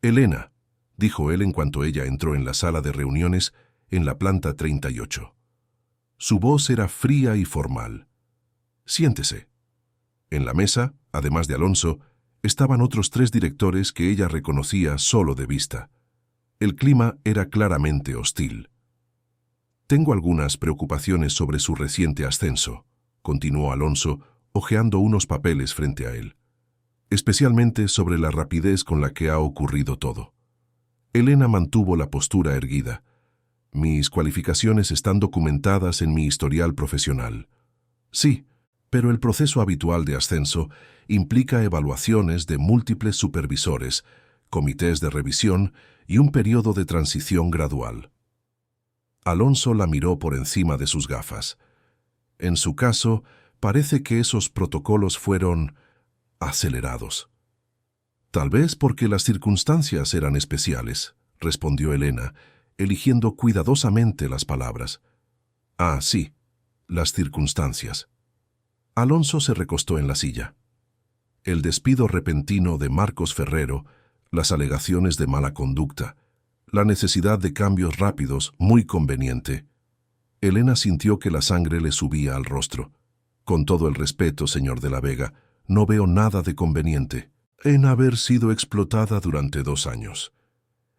«Elena», dijo él en cuanto ella entró en la sala de reuniones en la planta 38. Su voz era fría y formal. «Siéntese». En la mesa, además de Alonso, estaban otros 3 directores que ella reconocía solo de vista. El clima era claramente hostil. «Tengo algunas preocupaciones sobre su reciente ascenso», continuó Alonso, hojeando unos papeles frente a él. «Especialmente sobre la rapidez con la que ha ocurrido todo». Elena mantuvo la postura erguida. «Mis cualificaciones están documentadas en mi historial profesional». «Sí, pero el proceso habitual de ascenso implica evaluaciones de múltiples supervisores, comités de revisión y un periodo de transición gradual». Alonso la miró por encima de sus gafas. «En su caso, parece que esos protocolos fueron acelerados». «Tal vez porque las circunstancias eran especiales», respondió Elena, eligiendo cuidadosamente las palabras. «Ah, sí, las circunstancias». Alonso se recostó en la silla. El despido repentino de Marcos Ferrero, las alegaciones de mala conducta, la necesidad de cambios rápidos, muy conveniente. Elena sintió que la sangre le subía al rostro. «Con todo el respeto, señor de la Vega, no veo nada de conveniente en haber sido explotada durante 2 años.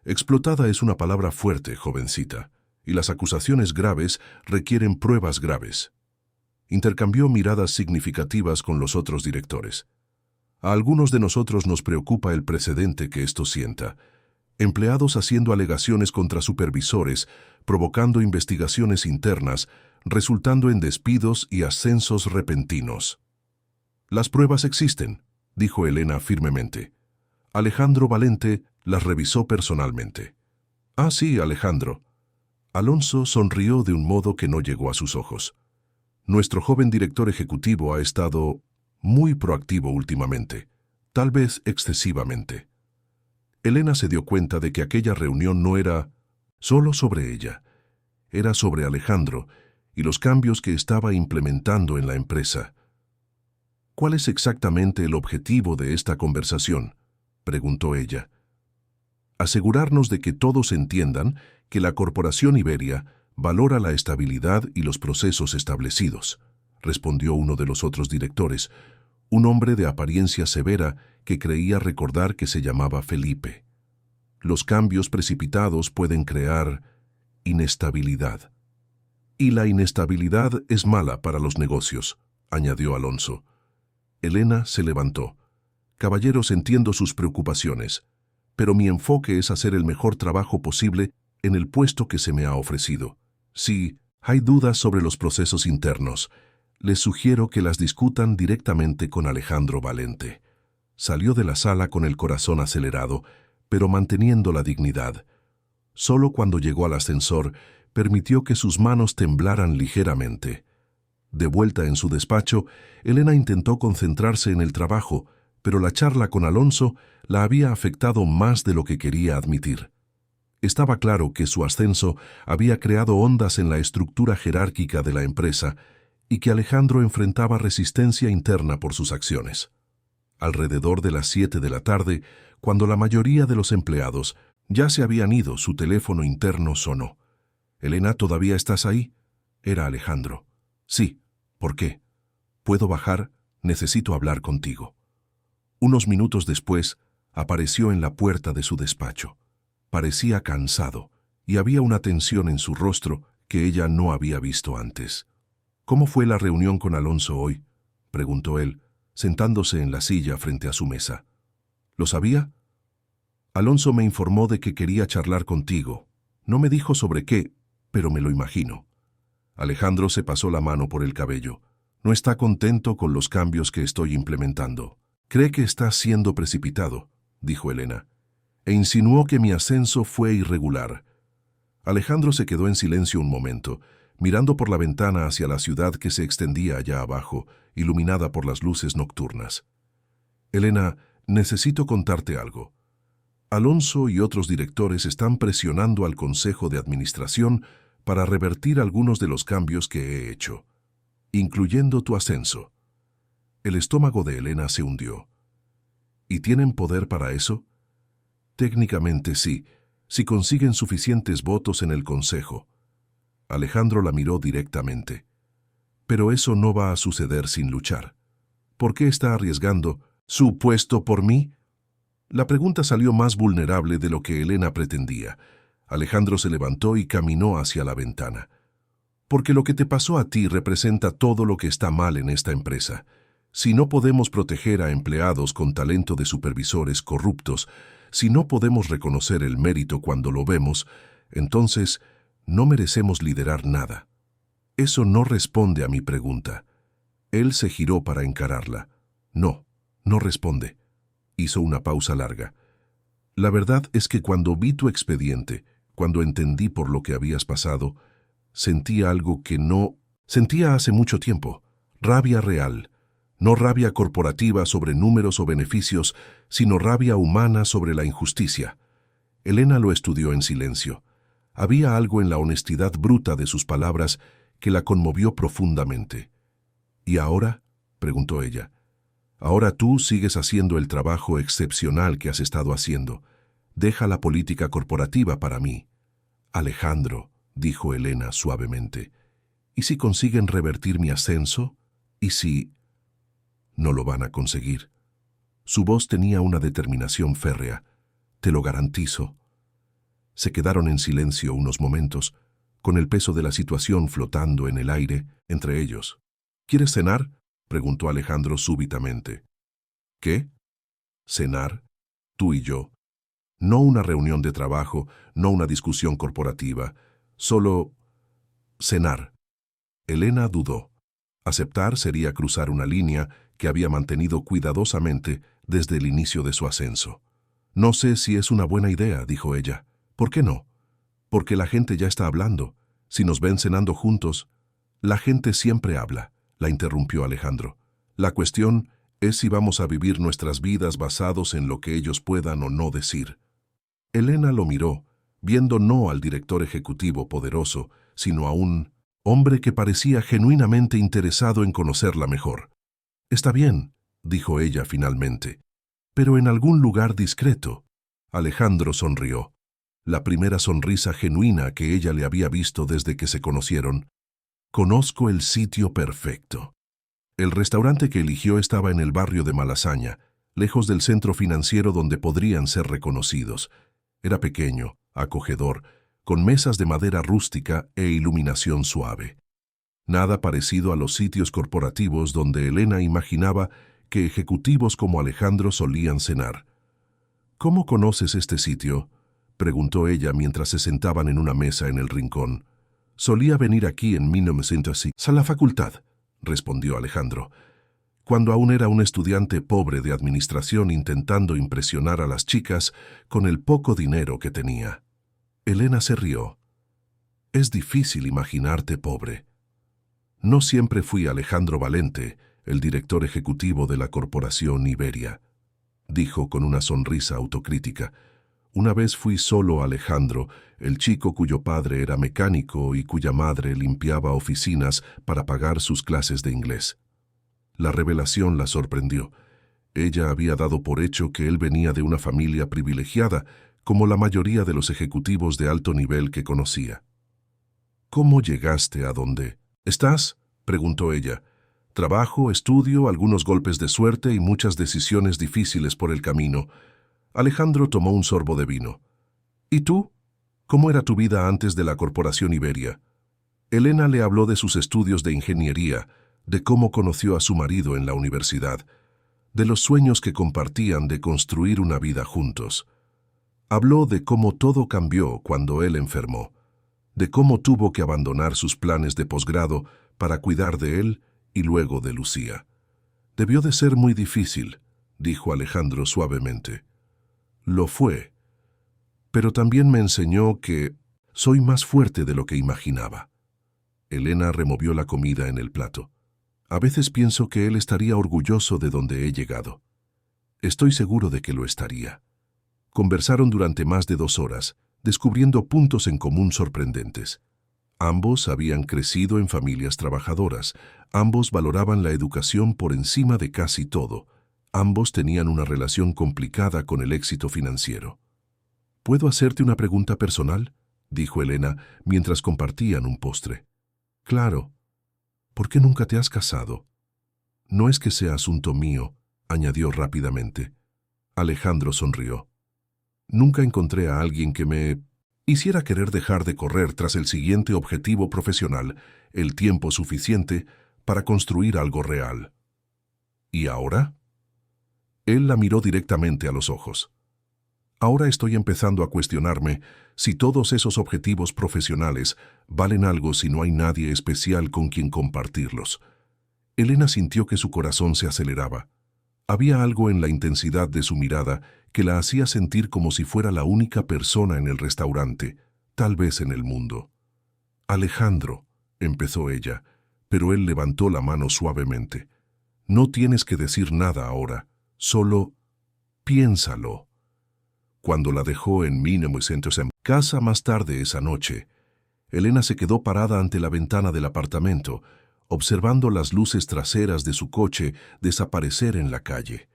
Explotada es una palabra fuerte, jovencita, y las acusaciones graves requieren pruebas graves». Intercambió miradas significativas con los otros directores. «A algunos de nosotros nos preocupa el precedente que esto sienta. Empleados haciendo alegaciones contra supervisores, provocando investigaciones internas, resultando en despidos y ascensos repentinos». «Las pruebas existen», dijo Elena firmemente. «Alejandro Valente las revisó personalmente». «Ah, sí, Alejandro». Alonso sonrió de un modo que no llegó a sus ojos. «Nuestro joven director ejecutivo ha estado muy proactivo últimamente, tal vez excesivamente». Elena se dio cuenta de que aquella reunión no era solo sobre ella, era sobre Alejandro y los cambios que estaba implementando en la empresa. «¿Cuál es exactamente el objetivo de esta conversación?», preguntó ella. «Asegurarnos de que todos entiendan que la Corporación Iberia valora la estabilidad y los procesos establecidos», respondió uno de los otros directores, un hombre de apariencia severa que creía recordar que se llamaba Felipe. «Los cambios precipitados pueden crear inestabilidad. Y la inestabilidad es mala para los negocios», añadió Alonso. Elena se levantó. «Caballeros, entiendo sus preocupaciones, pero mi enfoque es hacer el mejor trabajo posible en el puesto que se me ha ofrecido. Si hay dudas sobre los procesos internos, les sugiero que las discutan directamente con Alejandro Valente». Salió de la sala con el corazón acelerado, pero manteniendo la dignidad. Solo cuando llegó al ascensor, permitió que sus manos temblaran ligeramente. De vuelta en su despacho, Elena intentó concentrarse en el trabajo, pero la charla con Alonso la había afectado más de lo que quería admitir. Estaba claro que su ascenso había creado ondas en la estructura jerárquica de la empresa y que Alejandro enfrentaba resistencia interna por sus acciones. Alrededor de las 7 de la tarde, cuando la mayoría de los empleados ya se habían ido, su teléfono interno sonó. «Elena, ¿todavía estás ahí?». Era Alejandro. «Sí. ¿Por qué?». «¿Puedo bajar? Necesito hablar contigo». Unos minutos después, apareció en la puerta de su despacho. Parecía cansado, y había una tensión en su rostro que ella no había visto antes. «¿Cómo fue la reunión con Alonso hoy?», preguntó él, sentándose en la silla frente a su mesa. «¿Lo sabía?». «Alonso me informó de que quería charlar contigo. No me dijo sobre qué, pero me lo imagino». Alejandro se pasó la mano por el cabello. «No está contento con los cambios que estoy implementando. Cree que está siendo precipitado», dijo Elena, e insinuó que mi ascenso fue irregular. Alejandro se quedó en silencio un momento, mirando por la ventana hacia la ciudad que se extendía allá abajo, iluminada por las luces nocturnas. «Elena, necesito contarte algo. Alonso y otros directores están presionando al Consejo de Administración para revertir algunos de los cambios que he hecho, incluyendo tu ascenso». El estómago de Elena se hundió. «¿Y tienen poder para eso?». «Técnicamente sí, si consiguen suficientes votos en el Consejo». Alejandro la miró directamente. «Pero eso no va a suceder sin luchar. ¿Por qué está arriesgando su puesto por mí?». La pregunta salió más vulnerable de lo que Elena pretendía. Alejandro se levantó y caminó hacia la ventana. «Porque lo que te pasó a ti representa todo lo que está mal en esta empresa. Si no podemos proteger a empleados con talento de supervisores corruptos, si no podemos reconocer el mérito cuando lo vemos, entonces no merecemos liderar nada». «Eso no responde a mi pregunta». Él se giró para encararla. «No, no responde». Hizo una pausa larga. «La verdad es que cuando vi tu expediente, cuando entendí por lo que habías pasado, sentí algo que no sentía hace mucho tiempo. Rabia real. No rabia corporativa sobre números o beneficios, sino rabia humana sobre la injusticia». Elena lo estudió en silencio. Había algo en la honestidad bruta de sus palabras que la conmovió profundamente. «¿Y ahora?», preguntó ella. «Ahora tú sigues haciendo el trabajo excepcional que has estado haciendo. Deja la política corporativa para mí». «Alejandro», dijo Elena suavemente, «¿y si consiguen revertir mi ascenso? ¿Y si...?». «No lo van a conseguir». Su voz tenía una determinación férrea. «Te lo garantizo». Se quedaron en silencio unos momentos, con el peso de la situación flotando en el aire entre ellos. «¿Quieres cenar?», preguntó Alejandro súbitamente. «¿Qué?». «Cenar, tú y yo. No una reunión de trabajo, no una discusión corporativa, solo cenar». Elena dudó. Aceptar sería cruzar una línea que había mantenido cuidadosamente desde el inicio de su ascenso. «No sé si es una buena idea», dijo ella. «¿Por qué no?». «Porque la gente ya está hablando. Si nos ven cenando juntos...». «La gente siempre habla», la interrumpió Alejandro. «La cuestión es si vamos a vivir nuestras vidas basados en lo que ellos puedan o no decir». Elena lo miró, viendo no al director ejecutivo poderoso, sino a un hombre que parecía genuinamente interesado en conocerla mejor. «Está bien», dijo ella finalmente, «pero en algún lugar discreto». Alejandro sonrió. La primera sonrisa genuina que ella le había visto desde que se conocieron. «Conozco el sitio perfecto». El restaurante que eligió estaba en el barrio de Malasaña, lejos del centro financiero donde podrían ser reconocidos. Era pequeño, acogedor, con mesas de madera rústica e iluminación suave. Nada parecido a los sitios corporativos donde Elena imaginaba que ejecutivos como Alejandro solían cenar. «¿Cómo conoces este sitio?», preguntó ella mientras se sentaban en una mesa en el rincón. «Solía venir aquí en 1900 a la facultad», respondió Alejandro, «cuando aún era un estudiante pobre de administración intentando impresionar a las chicas con el poco dinero que tenía». Elena se rió. «Es difícil imaginarte pobre». «No siempre fui Alejandro Valente, el director ejecutivo de la Corporación Iberia», dijo con una sonrisa autocrítica. «Una vez fui solo Alejandro, el chico cuyo padre era mecánico y cuya madre limpiaba oficinas para pagar sus clases de inglés». La revelación la sorprendió. Ella había dado por hecho que él venía de una familia privilegiada, como la mayoría de los ejecutivos de alto nivel que conocía. «¿Cómo llegaste a donde estás?», preguntó ella. «Trabajo, estudio, algunos golpes de suerte y muchas decisiones difíciles por el camino». Alejandro tomó un sorbo de vino. ¿Y tú? ¿Cómo era tu vida antes de la Corporación Iberia? Elena le habló de sus estudios de ingeniería, de cómo conoció a su marido en la universidad, de los sueños que compartían de construir una vida juntos. Habló de cómo todo cambió cuando él enfermó, de cómo tuvo que abandonar sus planes de posgrado para cuidar de él y luego de Lucía. Debió de ser muy difícil, dijo Alejandro suavemente. Lo fue, pero también me enseñó que soy más fuerte de lo que imaginaba. Elena removió la comida en el plato. A veces pienso que él estaría orgulloso de donde he llegado. Estoy seguro de que lo estaría. Conversaron durante más de 2 horas, descubriendo puntos en común sorprendentes. Ambos habían crecido en familias trabajadoras, ambos valoraban la educación por encima de casi todo, ambos tenían una relación complicada con el éxito financiero. ¿Puedo hacerte una pregunta personal?, dijo Elena mientras compartían un postre. Claro. ¿Por qué nunca te has casado? No es que sea asunto mío, añadió rápidamente. Alejandro sonrió. Nunca encontré a alguien que me hiciera querer dejar de correr tras el siguiente objetivo profesional, el tiempo suficiente para construir algo real. ¿Y ahora? Él la miró directamente a los ojos. Ahora estoy empezando a cuestionarme si todos esos objetivos profesionales valen algo si no hay nadie especial con quien compartirlos. Elena sintió que su corazón se aceleraba. Había algo en la intensidad de su mirada que la hacía sentir como si fuera la única persona en el restaurante, tal vez en el mundo. Alejandro, empezó ella, pero él levantó la mano suavemente. No tienes que decir nada ahora, solo piénsalo. Cuando la dejó en casa más tarde esa noche, Elena se quedó parada ante la ventana del apartamento, observando las luces traseras de su coche desaparecer en la calle.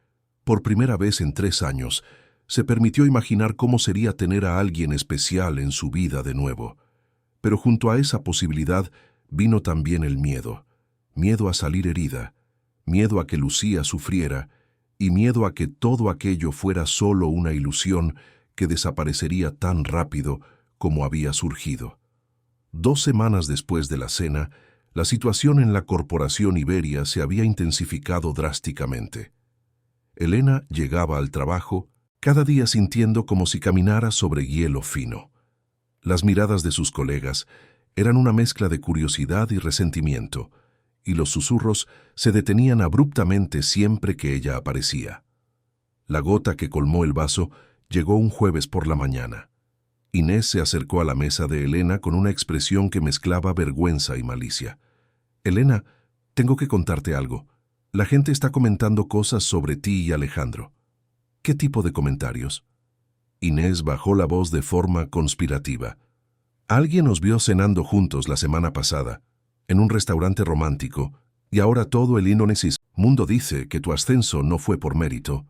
Por primera vez en 3 años, se permitió imaginar cómo sería tener a alguien especial en su vida de nuevo. Pero junto a esa posibilidad vino también el miedo. Miedo a salir herida, miedo a que Lucía sufriera y miedo a que todo aquello fuera solo una ilusión que desaparecería tan rápido como había surgido. 2 semanas después de la cena, la situación en la Corporación Iberia se había intensificado drásticamente. Elena llegaba al trabajo cada día sintiendo como si caminara sobre hielo fino. Las miradas de sus colegas eran una mezcla de curiosidad y resentimiento, y los susurros se detenían abruptamente siempre que ella aparecía. La gota que colmó el vaso llegó un jueves por la mañana. Inés se acercó a la mesa de Elena con una expresión que mezclaba vergüenza y malicia. «Elena, tengo que contarte algo. La gente está comentando cosas sobre ti y Alejandro». «¿Qué tipo de comentarios?» Inés bajó la voz de forma conspirativa. «Alguien os vio cenando juntos la semana pasada, en un restaurante romántico, y ahora todo el Indonesis mundo dice que tu ascenso no fue por mérito».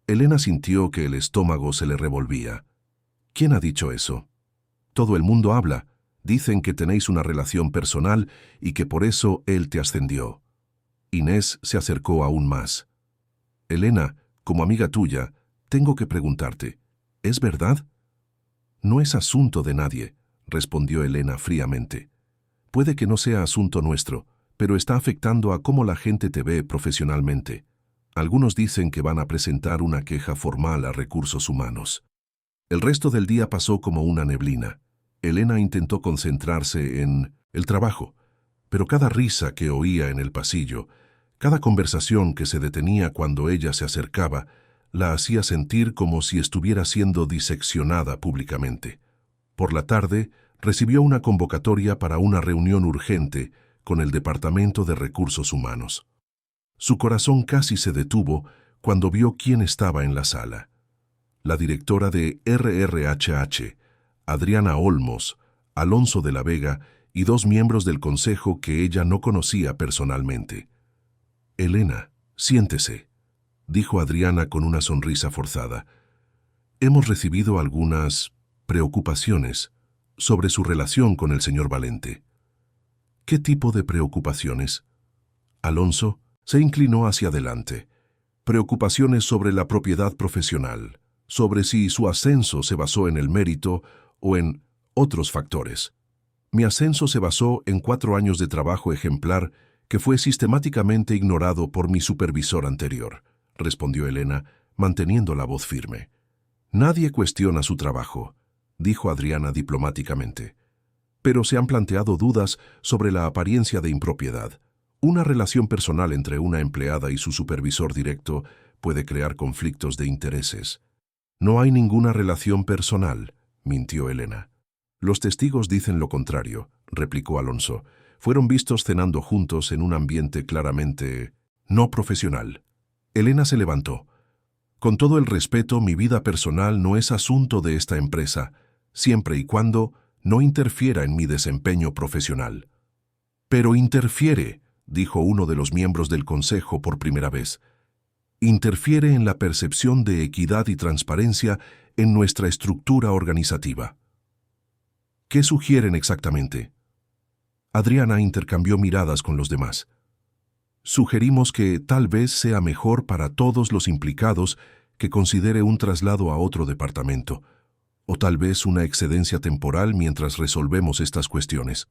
Elena sintió que el estómago se le revolvía. «¿Quién ha dicho eso?» «Todo el mundo habla. Dicen que tenéis una relación personal y que por eso él te ascendió». Inés se acercó aún más. «Elena, como amiga tuya, tengo que preguntarte, ¿es verdad?» «No es asunto de nadie», respondió Elena fríamente. «Puede que no sea asunto nuestro, pero está afectando a cómo la gente te ve profesionalmente. Algunos dicen que van a presentar una queja formal a Recursos Humanos». El resto del día pasó como una neblina. Elena intentó concentrarse en el trabajo, pero cada risa que oía en el pasillo, cada conversación que se detenía cuando ella se acercaba, la hacía sentir como si estuviera siendo diseccionada públicamente. Por la tarde, recibió una convocatoria para una reunión urgente con el Departamento de Recursos Humanos. Su corazón casi se detuvo cuando vio quién estaba en la sala. La directora de RRHH, Adriana Olmos, Alonso de la Vega y 2 miembros del consejo que ella no conocía personalmente. «Elena, siéntese», dijo Adriana con una sonrisa forzada. «Hemos recibido algunas preocupaciones sobre su relación con el señor Valente». «¿Qué tipo de preocupaciones?» Alonso se inclinó hacia adelante. «Preocupaciones sobre la propiedad profesional, sobre si su ascenso se basó en el mérito o en otros factores. Mi ascenso se basó en 4 años de trabajo ejemplar que fue sistemáticamente ignorado por mi supervisor anterior, respondió Elena, manteniendo la voz firme. Nadie cuestiona su trabajo, dijo Adriana diplomáticamente. Pero se han planteado dudas sobre la apariencia de impropiedad. Una relación personal entre una empleada y su supervisor directo puede crear conflictos de intereses. No hay ninguna relación personal, mintió Elena. Los testigos dicen lo contrario, replicó Alonso. Fueron vistos cenando juntos en un ambiente claramente no profesional. Elena se levantó. Con todo el respeto, mi vida personal no es asunto de esta empresa, siempre y cuando no interfiera en mi desempeño profesional. Pero interfiere, dijo uno de los miembros del consejo por primera vez. Interfiere en la percepción de equidad y transparencia en nuestra estructura organizativa. ¿Qué sugieren exactamente? Adriana intercambió miradas con los demás. Sugerimos que tal vez sea mejor para todos los implicados que considere un traslado a otro departamento, o tal vez una excedencia temporal mientras resolvemos estas cuestiones.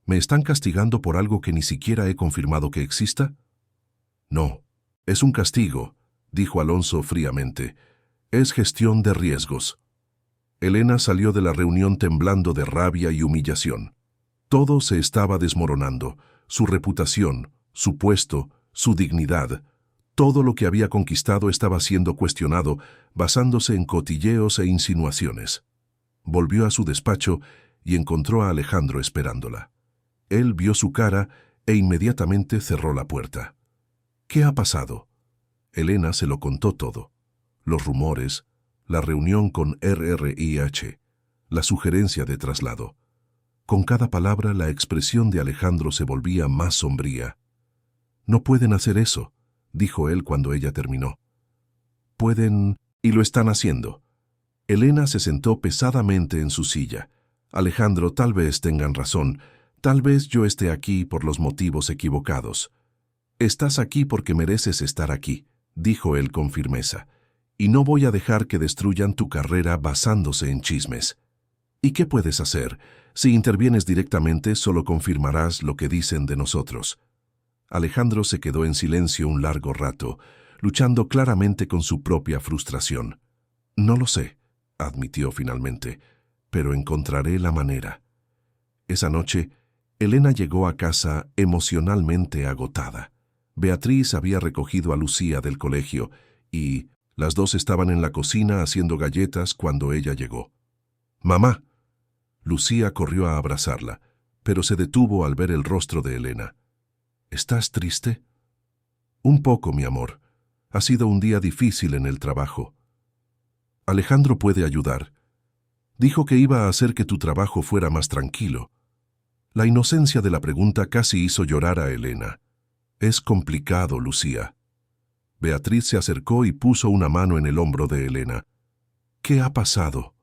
¿Me están castigando por algo que ni siquiera he confirmado que exista? No, es un castigo, dijo Alonso fríamente. Es gestión de riesgos. Elena salió de la reunión temblando de rabia y humillación. Todo se estaba desmoronando, su reputación, su puesto, su dignidad. Todo lo que había conquistado estaba siendo cuestionado, basándose en cotilleos e insinuaciones. Volvió a su despacho y encontró a Alejandro esperándola. Él vio su cara e inmediatamente cerró la puerta. ¿Qué ha pasado? Elena se lo contó todo. Los rumores, la reunión con RRIH, la sugerencia de traslado. Con cada palabra la expresión de Alejandro se volvía más sombría. No pueden hacer eso, dijo él cuando ella terminó. Pueden, y lo están haciendo. Elena se sentó pesadamente en su silla. Alejandro, tal vez tengan razón, tal vez yo esté aquí por los motivos equivocados. Estás aquí porque mereces estar aquí, dijo él con firmeza, y no voy a dejar que destruyan tu carrera basándose en chismes. ¿Y qué puedes hacer? Si intervienes directamente, solo confirmarás lo que dicen de nosotros. Alejandro se quedó en silencio un largo rato, luchando claramente con su propia frustración. No lo sé, admitió finalmente, pero encontraré la manera. Esa noche, Elena llegó a casa emocionalmente agotada. Beatriz había recogido a Lucía del colegio y las dos estaban en la cocina haciendo galletas cuando ella llegó. «¡Mamá!». Lucía corrió a abrazarla, pero se detuvo al ver el rostro de Elena. «¿Estás triste?» «Un poco, mi amor. Ha sido un día difícil en el trabajo. Alejandro puede ayudar. Dijo que iba a hacer que tu trabajo fuera más tranquilo». La inocencia de la pregunta casi hizo llorar a Elena. «Es complicado, Lucía». Beatriz se acercó y puso una mano en el hombro de Elena. «¿Qué ha pasado?».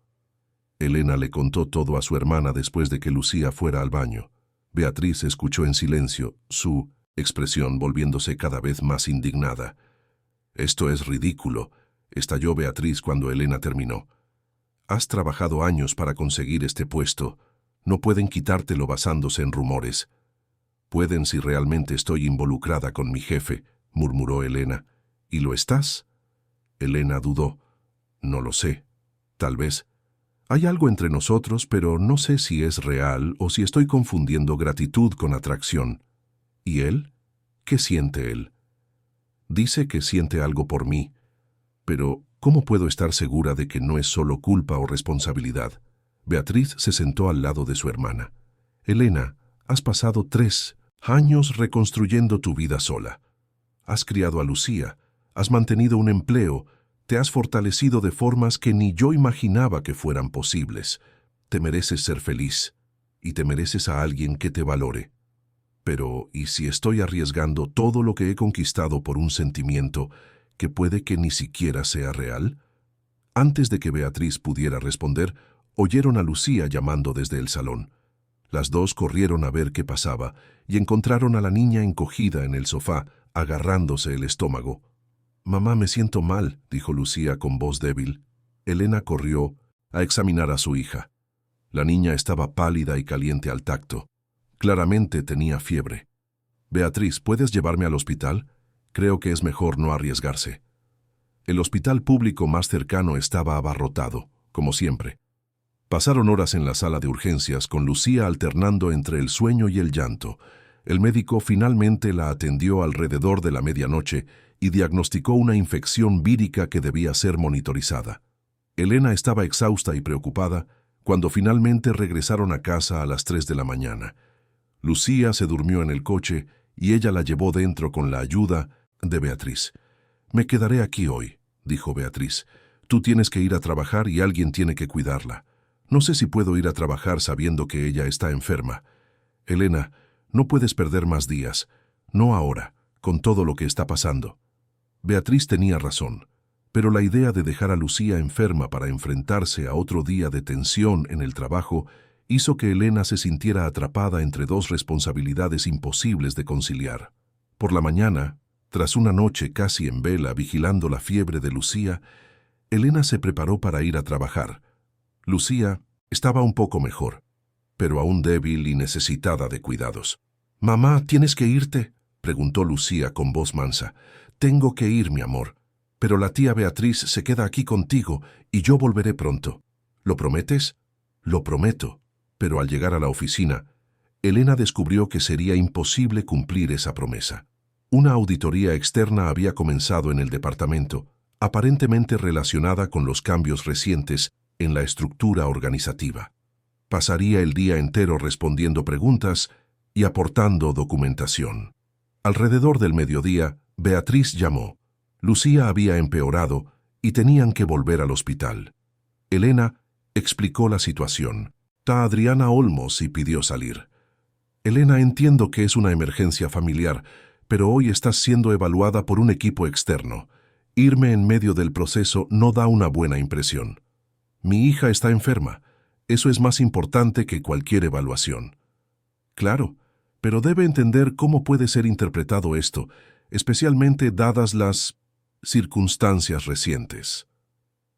Elena le contó todo a su hermana después de que Lucía fuera al baño. Beatriz escuchó en silencio, su expresión volviéndose cada vez más indignada. «Esto es ridículo», estalló Beatriz cuando Elena terminó. «Has trabajado años para conseguir este puesto. No pueden quitártelo basándose en rumores». «Pueden si realmente estoy involucrada con mi jefe», murmuró Elena. «¿Y lo estás?». Elena dudó. «No lo sé. Tal vez. Hay algo entre nosotros, pero no sé si es real o si estoy confundiendo gratitud con atracción». «¿Y él? ¿Qué siente él?». «Dice que siente algo por mí. Pero, ¿cómo puedo estar segura de que no es solo culpa o responsabilidad?». Beatriz se sentó al lado de su hermana. «Elena, has pasado 3 años reconstruyendo tu vida sola. Has criado a Lucía, has mantenido un empleo, te has fortalecido de formas que ni yo imaginaba que fueran posibles. Te mereces ser feliz y te mereces a alguien que te valore. Pero, ¿y si estoy arriesgando todo lo que he conquistado por un sentimiento que puede que ni siquiera sea real?». Antes de que Beatriz pudiera responder, oyeron a Lucía llamando desde el salón. Las dos corrieron a ver qué pasaba y encontraron a la niña encogida en el sofá, agarrándose el estómago. Mamá, me siento mal, dijo Lucía con voz débil. Elena corrió a examinar a su hija. La niña estaba pálida y caliente al tacto. Claramente tenía fiebre. Beatriz, ¿puedes llevarme al hospital? Creo que es mejor no arriesgarse. El hospital público más cercano estaba abarrotado, como siempre. Pasaron horas en la sala de urgencias con Lucía alternando entre el sueño y el llanto. El médico finalmente la atendió alrededor de la medianoche y diagnosticó una infección vírica que debía ser monitorizada. Elena estaba exhausta y preocupada cuando finalmente regresaron a casa a las 3 de la mañana. Lucía se durmió en el coche y ella la llevó dentro con la ayuda de Beatriz. «Me quedaré aquí hoy», dijo Beatriz. «Tú tienes que ir a trabajar y alguien tiene que cuidarla. No sé si puedo ir a trabajar sabiendo que ella está enferma. Elena, no puedes perder más días. No ahora, con todo lo que está pasando». Beatriz tenía razón, pero la idea de dejar a Lucía enferma para enfrentarse a otro día de tensión en el trabajo hizo que Elena se sintiera atrapada entre dos responsabilidades imposibles de conciliar. Por la mañana, tras una noche casi en vela vigilando la fiebre de Lucía, Elena se preparó para ir a trabajar. Lucía estaba un poco mejor, pero aún débil y necesitada de cuidados. «Mamá, ¿tienes que irte?», preguntó Lucía con voz mansa. «Tengo que ir, mi amor, pero la tía Beatriz se queda aquí contigo y yo volveré pronto. ¿Lo prometes?». «Lo prometo», pero al llegar a la oficina, Elena descubrió que sería imposible cumplir esa promesa. Una auditoría externa había comenzado en el departamento, aparentemente relacionada con los cambios recientes en la estructura organizativa. Pasaría el día entero respondiendo preguntas y aportando documentación. Alrededor del mediodía, Beatriz llamó. Lucía había empeorado y tenían que volver al hospital. Elena explicó la situación. «Ta Adriana Olmos» y pidió salir. «Elena, entiendo que es una emergencia familiar, pero hoy estás siendo evaluada por un equipo externo. Irme en medio del proceso no da una buena impresión. Mi hija está enferma. Eso es más importante que cualquier evaluación». «Claro, pero debe entender cómo puede ser interpretado esto, especialmente dadas las circunstancias recientes».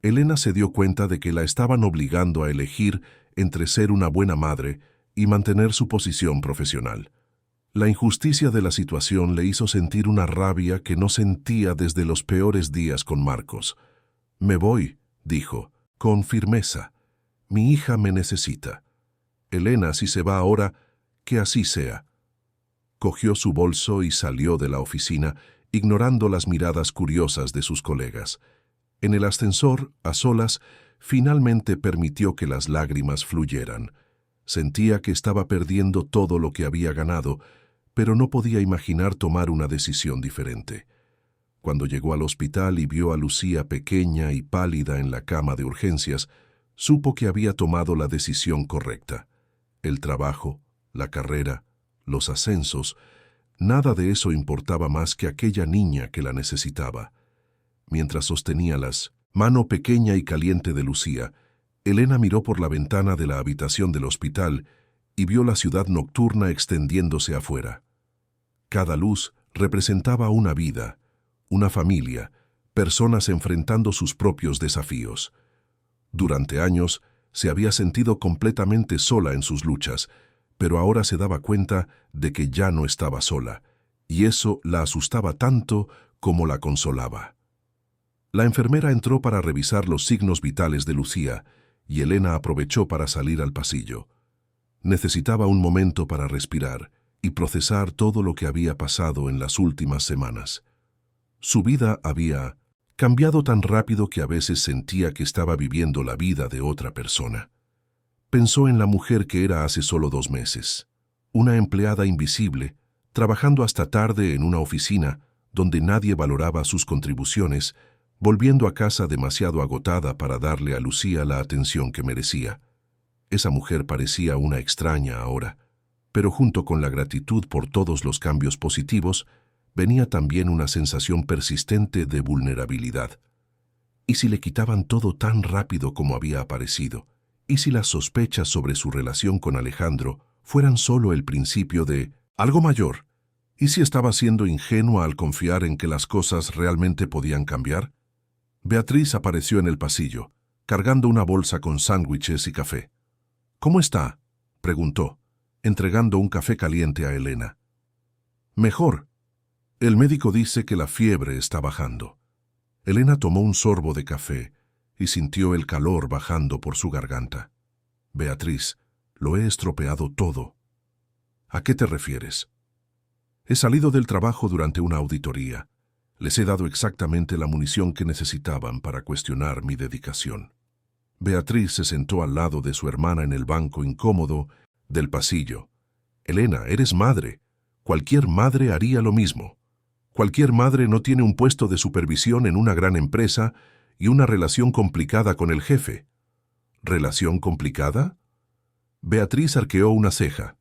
Elena se dio cuenta de que la estaban obligando a elegir entre ser una buena madre y mantener su posición profesional. La injusticia de la situación le hizo sentir una rabia que no sentía desde los peores días con Marcos. «Me voy», dijo, con firmeza. «Mi hija me necesita. Elena, si se va ahora, que así sea». Cogió su bolso y salió de la oficina, ignorando las miradas curiosas de sus colegas. En el ascensor, a solas, finalmente permitió que las lágrimas fluyeran. Sentía que estaba perdiendo todo lo que había ganado, pero no podía imaginar tomar una decisión diferente. Cuando llegó al hospital y vio a Lucía pequeña y pálida en la cama de urgencias, supo que había tomado la decisión correcta. El trabajo, la carrera, los ascensos, nada de eso importaba más que aquella niña que la necesitaba. Mientras sostenía las mano pequeña y caliente de Lucía, Elena miró por la ventana de la habitación del hospital y vio la ciudad nocturna extendiéndose afuera. Cada luz representaba una vida, una familia, personas enfrentando sus propios desafíos. Durante años se había sentido completamente sola en sus luchas, pero ahora se daba cuenta de que ya no estaba sola, y eso la asustaba tanto como la consolaba. La enfermera entró para revisar los signos vitales de Lucía, y Elena aprovechó para salir al pasillo. Necesitaba un momento para respirar y procesar todo lo que había pasado en las últimas semanas. Su vida había cambiado tan rápido que a veces sentía que estaba viviendo la vida de otra persona. Pensó en la mujer que era hace solo 2 meses, una empleada invisible, trabajando hasta tarde en una oficina donde nadie valoraba sus contribuciones, volviendo a casa demasiado agotada para darle a Lucía la atención que merecía. Esa mujer parecía una extraña ahora, pero junto con la gratitud por todos los cambios positivos, venía también una sensación persistente de vulnerabilidad. ¿Y si le quitaban todo tan rápido como había aparecido? ¿Y si las sospechas sobre su relación con Alejandro fueran solo el principio de algo mayor? ¿Y si estaba siendo ingenua al confiar en que las cosas realmente podían cambiar? Beatriz apareció en el pasillo, cargando una bolsa con sándwiches y café. «¿Cómo está?», preguntó, entregando un café caliente a Elena. «Mejor. El médico dice que la fiebre está bajando». Elena tomó un sorbo de café y sintió el calor bajando por su garganta. «Beatriz, lo he estropeado todo». «¿A qué te refieres?» «He salido del trabajo durante una auditoría. Les he dado exactamente la munición que necesitaban para cuestionar mi dedicación». Beatriz se sentó al lado de su hermana en el banco incómodo del pasillo. «Elena, eres madre. Cualquier madre haría lo mismo. Cualquier madre no tiene un puesto de supervisión en una gran empresa y una relación complicada con el jefe». «¿Relación complicada?». Beatriz arqueó una ceja.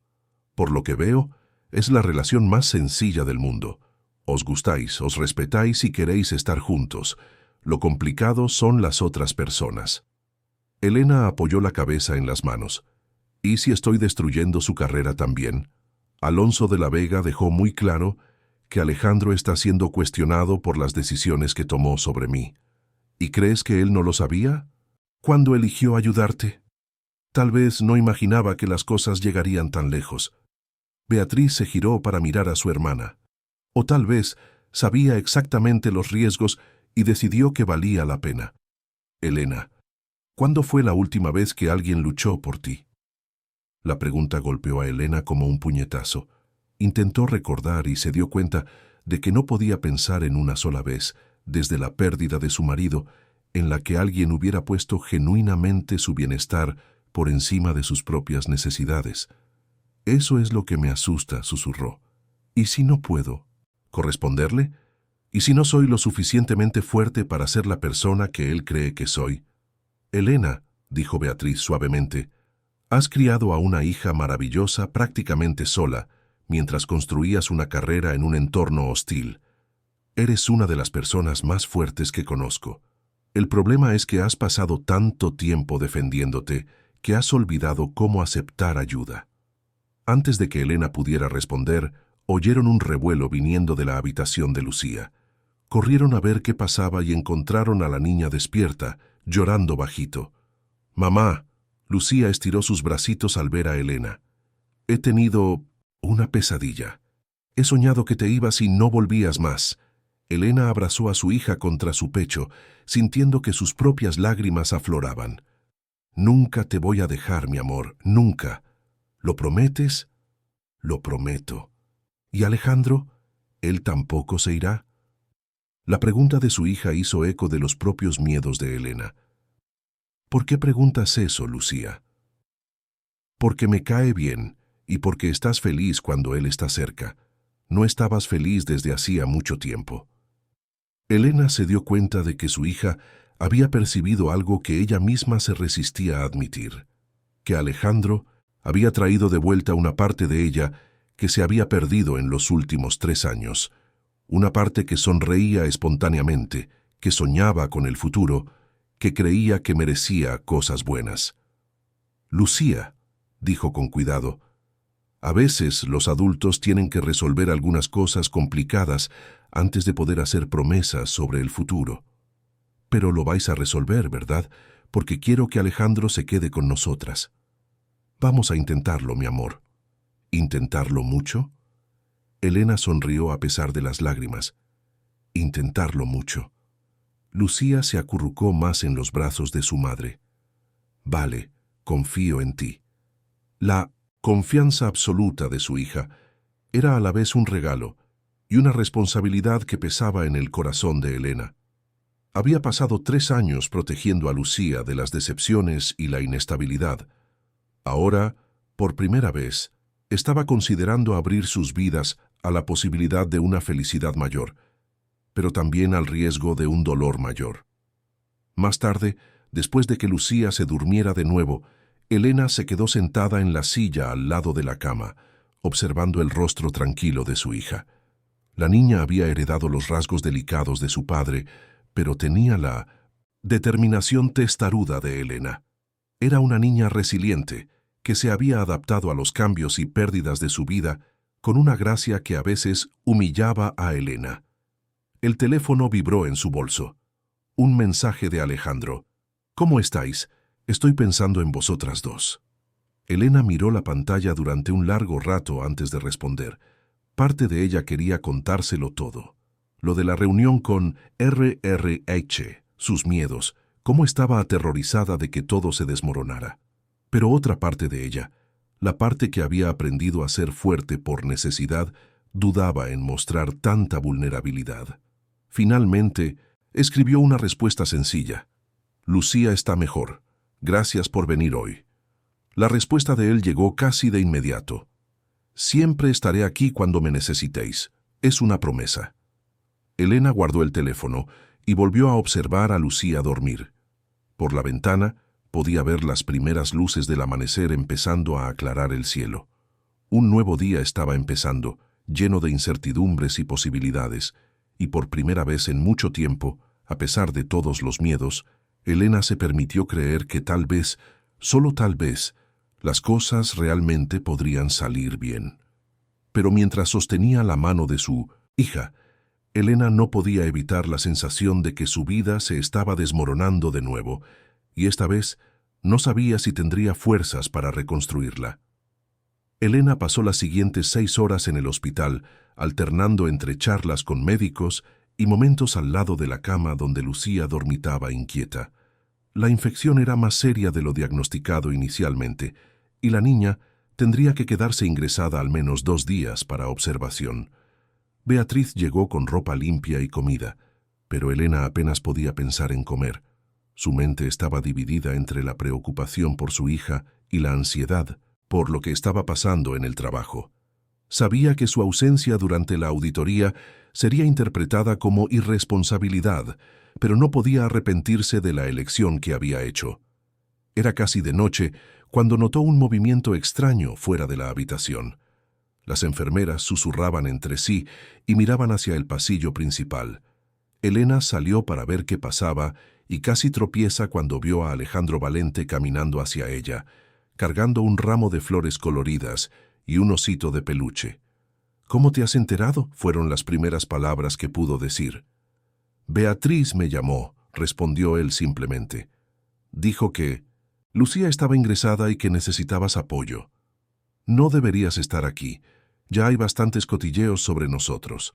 «Por lo que veo, es la relación más sencilla del mundo. Os gustáis, os respetáis y queréis estar juntos. Lo complicado son las otras personas». Elena apoyó la cabeza en las manos. «¿Y si estoy destruyendo su carrera también?». Alonso de la Vega dejó muy claro que Alejandro está siendo cuestionado por las decisiones que tomó sobre mí. ¿Y crees que él no lo sabía? ¿Cuándo eligió ayudarte? Tal vez no imaginaba que las cosas llegarían tan lejos. Beatriz se giró para mirar a su hermana. O tal vez sabía exactamente los riesgos y decidió que valía la pena. «Elena, ¿cuándo fue la última vez que alguien luchó por ti?». La pregunta golpeó a Elena como un puñetazo. Intentó recordar y se dio cuenta de que no podía pensar en una sola vez, desde la pérdida de su marido, en la que alguien hubiera puesto genuinamente su bienestar por encima de sus propias necesidades. «Eso es lo que me asusta», susurró. «¿Y si no puedo corresponderle? ¿Y si no soy lo suficientemente fuerte para ser la persona que él cree que soy?». «Elena», dijo Beatriz suavemente, «has criado a una hija maravillosa prácticamente sola, mientras construías una carrera en un entorno hostil. Eres una de las personas más fuertes que conozco. El problema es que has pasado tanto tiempo defendiéndote que has olvidado cómo aceptar ayuda». Antes de que Elena pudiera responder, oyeron un revuelo viniendo de la habitación de Lucía. Corrieron a ver qué pasaba y encontraron a la niña despierta, llorando bajito. «Mamá», Lucía estiró sus bracitos al ver a Elena. «He tenido una pesadilla. He soñado que te ibas y no volvías más». Elena abrazó a su hija contra su pecho, sintiendo que sus propias lágrimas afloraban. «Nunca te voy a dejar, mi amor, nunca. ¿Lo prometes?». «Lo prometo». «¿Y Alejandro? ¿Él tampoco se irá?». La pregunta de su hija hizo eco de los propios miedos de Elena. «¿Por qué preguntas eso, Lucía?». «Porque me cae bien y porque estás feliz cuando él está cerca. No estabas feliz desde hacía mucho tiempo». Elena se dio cuenta de que su hija había percibido algo que ella misma se resistía a admitir, que Alejandro había traído de vuelta una parte de ella que se había perdido en los últimos 3 años, una parte que sonreía espontáneamente, que soñaba con el futuro, que creía que merecía cosas buenas. «Lucía», dijo con cuidado, «a veces los adultos tienen que resolver algunas cosas complicadas antes de poder hacer promesas sobre el futuro. Pero lo vais a resolver, ¿verdad? Porque quiero que Alejandro se quede con nosotras. Vamos a intentarlo, mi amor». «¿Intentarlo mucho?». Elena sonrió a pesar de las lágrimas. «Intentarlo mucho». Lucía se acurrucó más en los brazos de su madre. «Vale, confío en ti». La confianza absoluta de su hija era a la vez un regalo y una responsabilidad que pesaba en el corazón de Elena. Había pasado 3 años protegiendo a Lucía de las decepciones y la inestabilidad. Ahora, por primera vez, estaba considerando abrir sus vidas a la posibilidad de una felicidad mayor, pero también al riesgo de un dolor mayor. Más tarde, después de que Lucía se durmiera de nuevo, Elena se quedó sentada en la silla al lado de la cama, observando el rostro tranquilo de su hija. La niña había heredado los rasgos delicados de su padre, pero tenía la determinación testaruda de Elena. Era una niña resiliente, que se había adaptado a los cambios y pérdidas de su vida con una gracia que a veces humillaba a Elena. El teléfono vibró en su bolso. Un mensaje de Alejandro. «¿Cómo estáis? Estoy pensando en vosotras dos». Elena miró la pantalla durante un largo rato antes de responder. Parte de ella quería contárselo todo. Lo de la reunión con RRH, sus miedos, cómo estaba aterrorizada de que todo se desmoronara. Pero otra parte de ella, la parte que había aprendido a ser fuerte por necesidad, dudaba en mostrar tanta vulnerabilidad. Finalmente, escribió una respuesta sencilla. «Lucía está mejor. Gracias por venir hoy». La respuesta de él llegó casi de inmediato. «Siempre estaré aquí cuando me necesitéis. Es una promesa». Elena guardó el teléfono y volvió a observar a Lucía dormir. Por la ventana podía ver las primeras luces del amanecer empezando a aclarar el cielo. Un nuevo día estaba empezando, lleno de incertidumbres y posibilidades, y por primera vez en mucho tiempo, a pesar de todos los miedos, Elena se permitió creer que tal vez, solo tal vez, las cosas realmente podrían salir bien. Pero mientras sostenía la mano de su hija, Elena no podía evitar la sensación de que su vida se estaba desmoronando de nuevo, y esta vez no sabía si tendría fuerzas para reconstruirla. Elena pasó las siguientes 6 horas en el hospital, alternando entre charlas con médicos y momentos al lado de la cama donde Lucía dormitaba inquieta. La infección era más seria de lo diagnosticado inicialmente, y la niña tendría que quedarse ingresada al menos 2 días para observación. Beatriz llegó con ropa limpia y comida, pero Elena apenas podía pensar en comer. Su mente estaba dividida entre la preocupación por su hija y la ansiedad por lo que estaba pasando en el trabajo. Sabía que su ausencia durante la auditoría sería interpretada como irresponsabilidad, pero no podía arrepentirse de la elección que había hecho. Era casi de noche cuando notó un movimiento extraño fuera de la habitación. Las enfermeras susurraban entre sí y miraban hacia el pasillo principal. Elena salió para ver qué pasaba y casi tropieza cuando vio a Alejandro Valente caminando hacia ella, cargando un ramo de flores coloridas y un osito de peluche. «¿Cómo te has enterado?», fueron las primeras palabras que pudo decir. «Beatriz me llamó», respondió él simplemente. «Dijo que Lucía estaba ingresada y que necesitabas apoyo. No deberías estar aquí. Ya hay bastantes cotilleos sobre nosotros».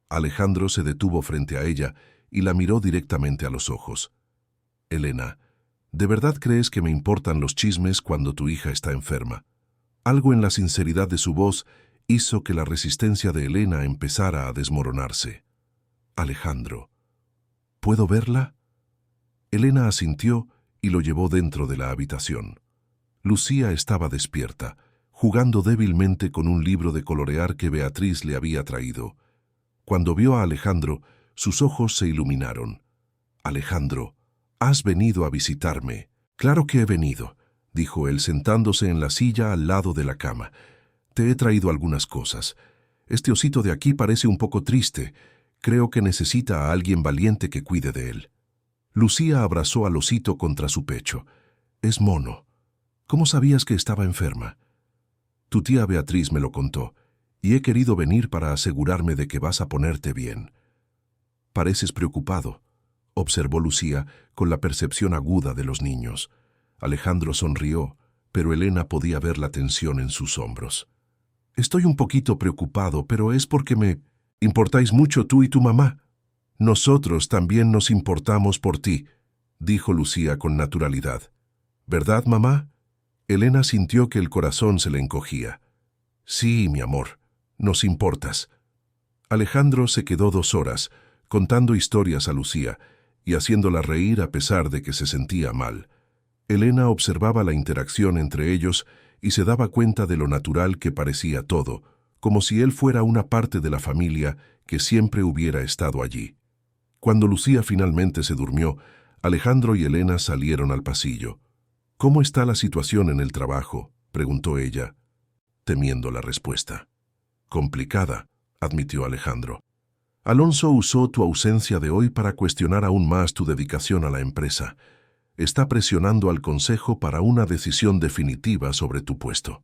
Alejandro se detuvo frente a ella y la miró directamente a los ojos. «Elena, ¿de verdad crees que me importan los chismes cuando tu hija está enferma?». Algo en la sinceridad de su voz hizo que la resistencia de Elena empezara a desmoronarse. «Alejandro, ¿puedo verla?». Elena asintió y lo llevó dentro de la habitación. Lucía estaba despierta, jugando débilmente con un libro de colorear que Beatriz le había traído. Cuando vio a Alejandro, sus ojos se iluminaron. «Alejandro, has venido a visitarme». «Claro que he venido», dijo él sentándose en la silla al lado de la cama. «Te he traído algunas cosas. Este osito de aquí parece un poco triste. Creo que necesita a alguien valiente que cuide de él». Lucía abrazó al osito contra su pecho. «Es mono. ¿Cómo sabías que estaba enferma?». «Tu tía Beatriz me lo contó, y he querido venir para asegurarme de que vas a ponerte bien». «Pareces preocupado», observó Lucía con la percepción aguda de los niños. Alejandro sonrió, pero Elena podía ver la tensión en sus hombros. «Estoy un poquito preocupado, pero es porque me importáis mucho tú y tu mamá». «Nosotros también nos importamos por ti», dijo Lucía con naturalidad. «¿Verdad, mamá?». Elena sintió que el corazón se le encogía. «Sí, mi amor, nos importas». Alejandro se quedó 2 horas, contando historias a Lucía y haciéndola reír a pesar de que se sentía mal. Elena observaba la interacción entre ellos y se daba cuenta de lo natural que parecía todo, como si él fuera una parte de la familia que siempre hubiera estado allí. Cuando Lucía finalmente se durmió, Alejandro y Elena salieron al pasillo. «¿Cómo está la situación en el trabajo?», preguntó ella, temiendo la respuesta. «Complicada», admitió Alejandro. «Alonso usó tu ausencia de hoy para cuestionar aún más tu dedicación a la empresa. Está presionando al consejo para una decisión definitiva sobre tu puesto».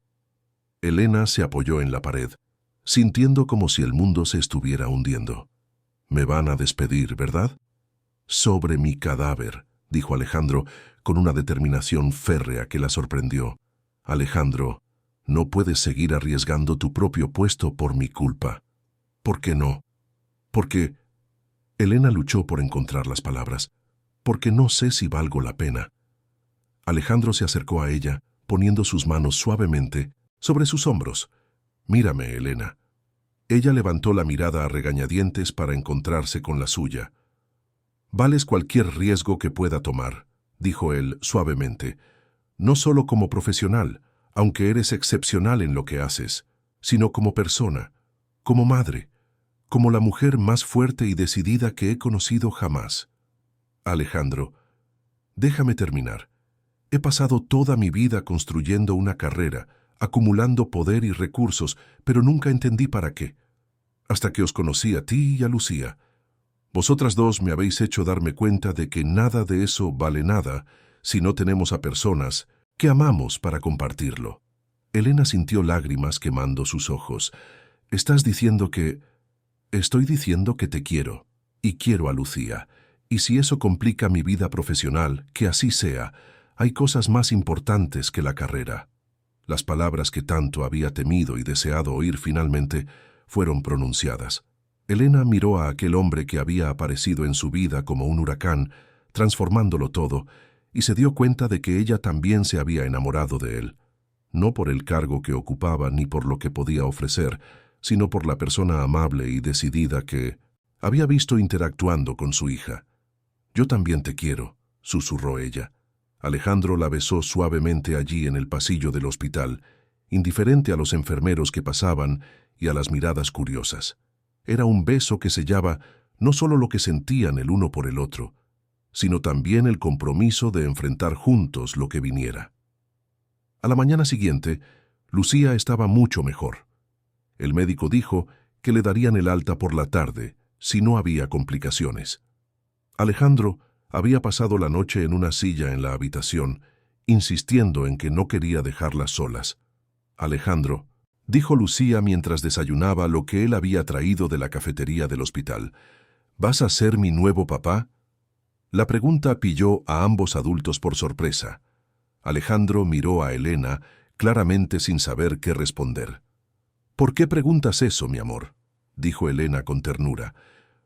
Elena se apoyó en la pared. sintiendo como si el mundo se estuviera hundiendo. «Me van a despedir, ¿verdad?» «Sobre mi cadáver», dijo Alejandro con una determinación férrea que la sorprendió. «Alejandro, no puedes seguir arriesgando tu propio puesto por mi culpa». «¿Por qué no?» «Porque…» Elena luchó por encontrar las palabras. «Porque no sé si valgo la pena». Alejandro se acercó a ella, poniendo sus manos suavemente sobre sus hombros. «Mírame, Elena». Ella levantó la mirada a regañadientes para encontrarse con la suya. «Vales cualquier riesgo que pueda tomar», dijo él suavemente. «No solo como profesional, aunque eres excepcional en lo que haces, sino como persona, como madre, como la mujer más fuerte y decidida que he conocido jamás». «Alejandro, déjame terminar. He pasado toda mi vida construyendo una carrera, acumulando poder y recursos, pero nunca entendí para qué. Hasta que os conocí a ti y a Lucía. Vosotras dos me habéis hecho darme cuenta de que nada de eso vale nada si no tenemos a personas que amamos para compartirlo». Elena sintió lágrimas quemando sus ojos. «¿Estás diciendo que…?» «Estoy diciendo que te quiero, y quiero a Lucía. Y si eso complica mi vida profesional, que así sea. Hay cosas más importantes que la carrera». Las palabras que tanto había temido y deseado oír finalmente fueron pronunciadas. Elena miró a aquel hombre que había aparecido en su vida como un huracán, transformándolo todo, y se dio cuenta de que ella también se había enamorado de él. No por el cargo que ocupaba ni por lo que podía ofrecer, sino por la persona amable y decidida que había visto interactuando con su hija. «Yo también te quiero», susurró ella. Alejandro la besó suavemente allí en el pasillo del hospital, indiferente a los enfermeros que pasaban y a las miradas curiosas. Era un beso que sellaba no solo lo que sentían el uno por el otro, sino también el compromiso de enfrentar juntos lo que viniera. A la mañana siguiente, Lucía estaba mucho mejor. El médico dijo que le darían el alta por la tarde, si no había complicaciones. Alejandro había pasado la noche en una silla en la habitación, insistiendo en que no quería dejarlas solas. «Alejandro», dijo Lucía mientras desayunaba lo que él había traído de la cafetería del hospital, «¿vas a ser mi nuevo papá?» La pregunta pilló a ambos adultos por sorpresa. Alejandro miró a Elena, claramente sin saber qué responder. «¿Por qué preguntas eso, mi amor?», dijo Elena con ternura.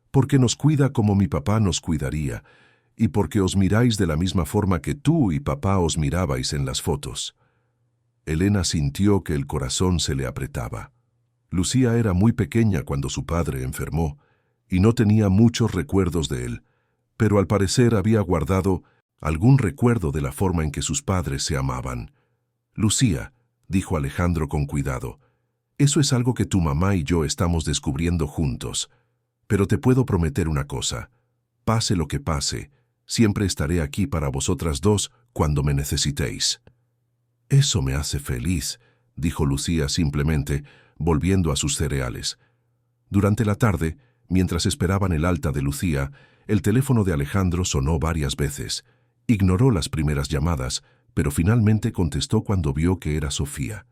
«Porque nos cuida como mi papá nos cuidaría, y porque os miráis de la misma forma que tú y papá os mirabais en las fotos». Elena sintió que el corazón se le apretaba. Lucía era muy pequeña cuando su padre enfermó, y no tenía muchos recuerdos de él, pero al parecer había guardado algún recuerdo de la forma en que sus padres se amaban. «Lucía», dijo Alejandro con cuidado, «eso es algo que tu mamá y yo estamos descubriendo juntos. Pero te puedo prometer una cosa. Pase lo que pase, siempre estaré aquí para vosotras dos cuando me necesitéis». «Eso me hace feliz», dijo Lucía simplemente, volviendo a sus cereales. Durante la tarde, mientras esperaban el alta de Lucía, el teléfono de Alejandro sonó varias veces. Ignoró las primeras llamadas, pero finalmente contestó cuando vio que era Sofía.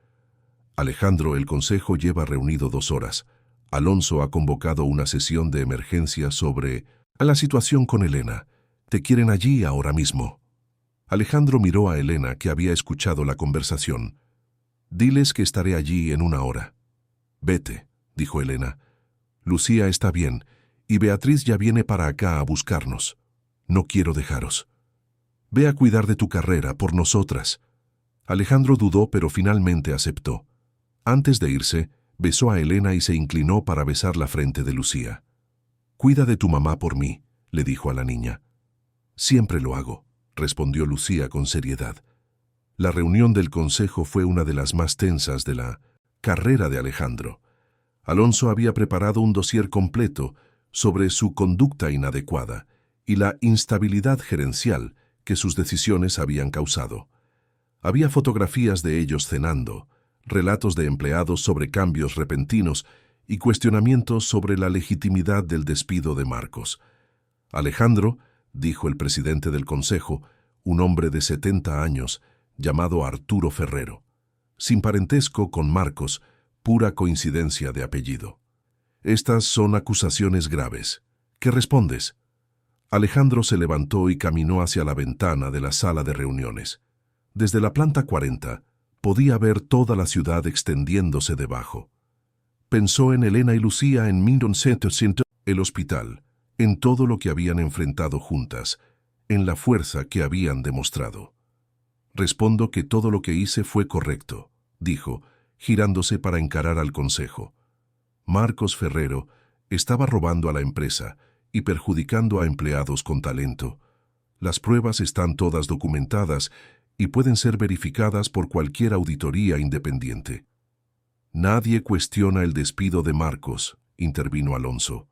«Alejandro, el consejo lleva reunido 2 horas. Alonso ha convocado una sesión de emergencia sobre la situación con Elena. Te quieren allí ahora mismo». Alejandro miró a Elena, que había escuchado la conversación. «Diles que estaré allí en 1 hora». «Vete», dijo Elena. «Lucía está bien, y Beatriz ya viene para acá a buscarnos. No quiero dejaros. Ve a cuidar de tu carrera por nosotras». Alejandro dudó, pero finalmente aceptó. Antes de irse, besó a Elena y se inclinó para besar la frente de Lucía. «Cuida de tu mamá por mí», le dijo a la niña. «Siempre lo hago», respondió Lucía con seriedad. La reunión del consejo fue una de las más tensas de la carrera de Alejandro. Alonso había preparado un dossier completo sobre su conducta inadecuada y la instabilidad gerencial que sus decisiones habían causado. Había fotografías de ellos cenando, relatos de empleados sobre cambios repentinos y cuestionamientos sobre la legitimidad del despido de Marcos. «Alejandro», dijo el presidente del consejo, un hombre de 70 años, llamado Arturo Ferrero. Sin parentesco con Marcos, pura coincidencia de apellido. Estas son acusaciones graves. ¿Qué respondes? Alejandro se levantó y caminó hacia la ventana de la sala de reuniones. Desde la planta 40, podía ver toda la ciudad extendiéndose debajo. Pensó en Elena y Lucía en 1900, el hospital, en todo lo que habían enfrentado juntas, en la fuerza que habían demostrado. Respondo que todo lo que hice fue correcto, dijo, girándose para encarar al consejo. Marcos Ferrero estaba robando a la empresa y perjudicando a empleados con talento. Las pruebas están todas documentadas y pueden ser verificadas por cualquier auditoría independiente. Nadie cuestiona el despido de Marcos, intervino Alonso.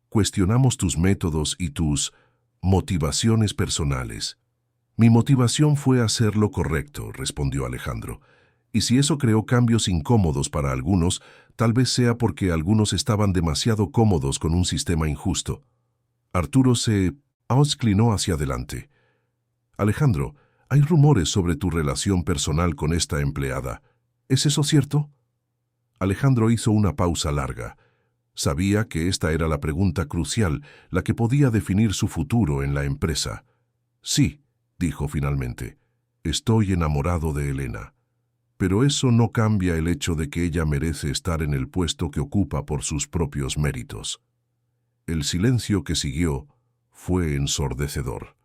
Cuestionamos tus métodos y tus motivaciones personales. Mi motivación fue hacer lo correcto, respondió Alejandro. Y si eso creó cambios incómodos para algunos, tal vez sea porque algunos estaban demasiado cómodos con un sistema injusto. Arturo se inclinó hacia adelante. Alejandro, hay rumores sobre tu relación personal con esta empleada. ¿Es eso cierto? Alejandro hizo una pausa larga. Sabía que esta era la pregunta crucial, la que podía definir su futuro en la empresa. Sí, dijo finalmente, estoy enamorado de Elena. Pero eso no cambia el hecho de que ella merece estar en el puesto que ocupa por sus propios méritos. El silencio que siguió fue ensordecedor.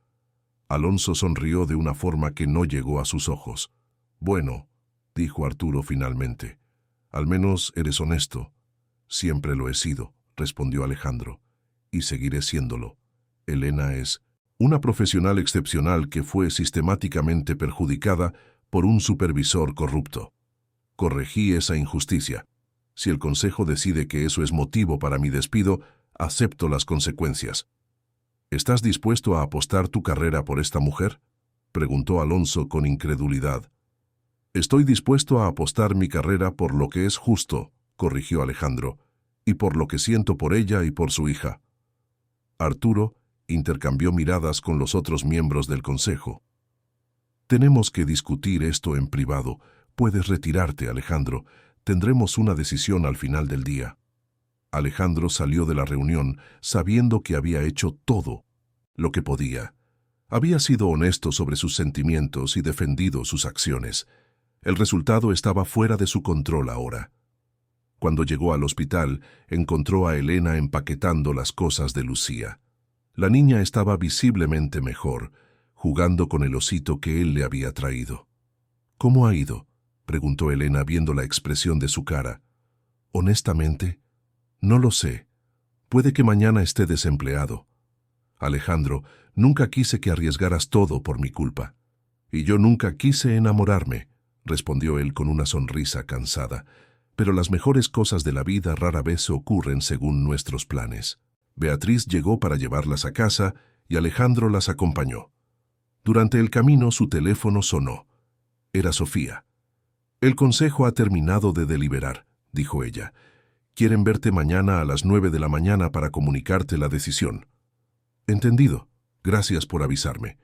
Alonso sonrió de una forma que no llegó a sus ojos. Bueno, dijo Arturo finalmente, al menos eres honesto. Siempre lo he sido, respondió Alejandro, y seguiré siéndolo. Elena es una profesional excepcional que fue sistemáticamente perjudicada por un supervisor corrupto. Corregí esa injusticia. Si el consejo decide que eso es motivo para mi despido, acepto las consecuencias. ¿Estás dispuesto a apostar tu carrera por esta mujer?, preguntó Alonso con incredulidad. Estoy dispuesto a apostar mi carrera por lo que es justo, corrigió Alejandro, y por lo que siento por ella y por su hija. Arturo intercambió miradas con los otros miembros del consejo. Tenemos que discutir esto en privado. Puedes retirarte, Alejandro. Tendremos una decisión al final del día. Alejandro salió de la reunión sabiendo que había hecho todo lo que podía. Había sido honesto sobre sus sentimientos y defendido sus acciones. El resultado estaba fuera de su control ahora. Cuando llegó al hospital, encontró a Elena empaquetando las cosas de Lucía. La niña estaba visiblemente mejor, jugando con el osito que él le había traído. ¿Cómo ha ido?, preguntó Elena viendo la expresión de su cara. Honestamente, no lo sé. Puede que mañana esté desempleado. Alejandro, nunca quise que arriesgaras todo por mi culpa. Y yo nunca quise enamorarme, respondió él con una sonrisa cansada. Pero las mejores cosas de la vida rara vez se ocurren según nuestros planes. Beatriz llegó para llevarlas a casa y Alejandro las acompañó. Durante el camino su teléfono sonó. Era Sofía. El consejo ha terminado de deliberar, dijo ella. Quieren verte mañana a las 9 de la mañana para comunicarte la decisión. Entendido. Gracias por avisarme.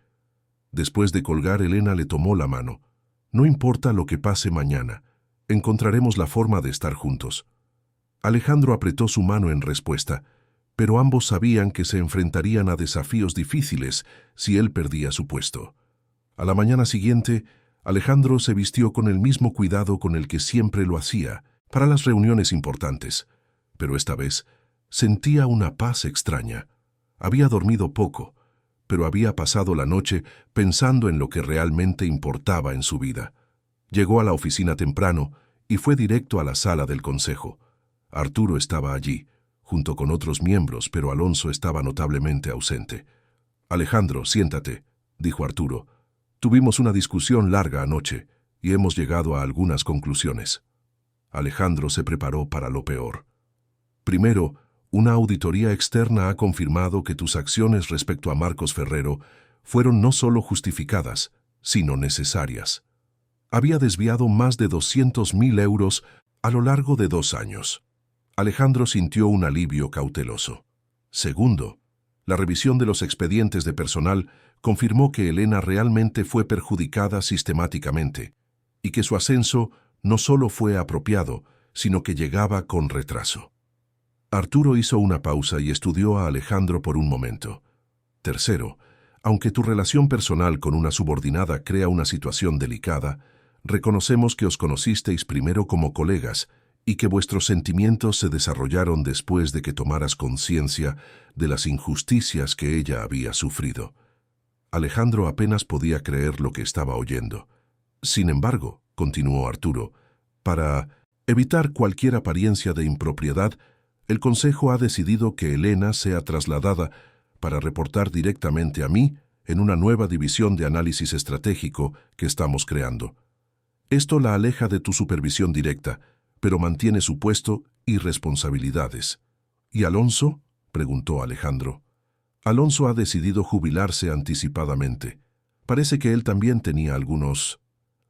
Después de colgar, Elena le tomó la mano. No importa lo que pase mañana. Encontraremos la forma de estar juntos. Alejandro apretó su mano en respuesta, pero ambos sabían que se enfrentarían a desafíos difíciles si él perdía su puesto. A la mañana siguiente, Alejandro se vistió con el mismo cuidado con el que siempre lo hacía para las reuniones importantes, pero esta vez sentía una paz extraña. Había dormido poco, pero había pasado la noche pensando en lo que realmente importaba en su vida. Llegó a la oficina temprano y fue directo a la sala del consejo. Arturo estaba allí, junto con otros miembros, pero Alonso estaba notablemente ausente. Alejandro, siéntate, dijo Arturo. Tuvimos una discusión larga anoche y hemos llegado a algunas conclusiones. Alejandro se preparó para lo peor. Primero, una auditoría externa ha confirmado que tus acciones respecto a Marcos Ferrero fueron no solo justificadas, sino necesarias. Había desviado más de 200.000 euros a lo largo de 2 años. Alejandro sintió un alivio cauteloso. Segundo, la revisión de los expedientes de personal confirmó que Elena realmente fue perjudicada sistemáticamente y que su ascenso no solo fue apropiado, sino que llegaba con retraso. Arturo hizo una pausa y estudió a Alejandro por un momento. Tercero, aunque tu relación personal con una subordinada crea una situación delicada, reconocemos que os conocisteis primero como colegas y que vuestros sentimientos se desarrollaron después de que tomaras conciencia de las injusticias que ella había sufrido. Alejandro apenas podía creer lo que estaba oyendo. Sin embargo, continuó Arturo, para evitar cualquier apariencia de impropiedad, el Consejo ha decidido que Elena sea trasladada para reportar directamente a mí en una nueva división de análisis estratégico que estamos creando. Esto la aleja de tu supervisión directa, pero mantiene su puesto y responsabilidades. ¿Y Alonso?, preguntó Alejandro. Alonso ha decidido jubilarse anticipadamente. Parece que él también tenía algunos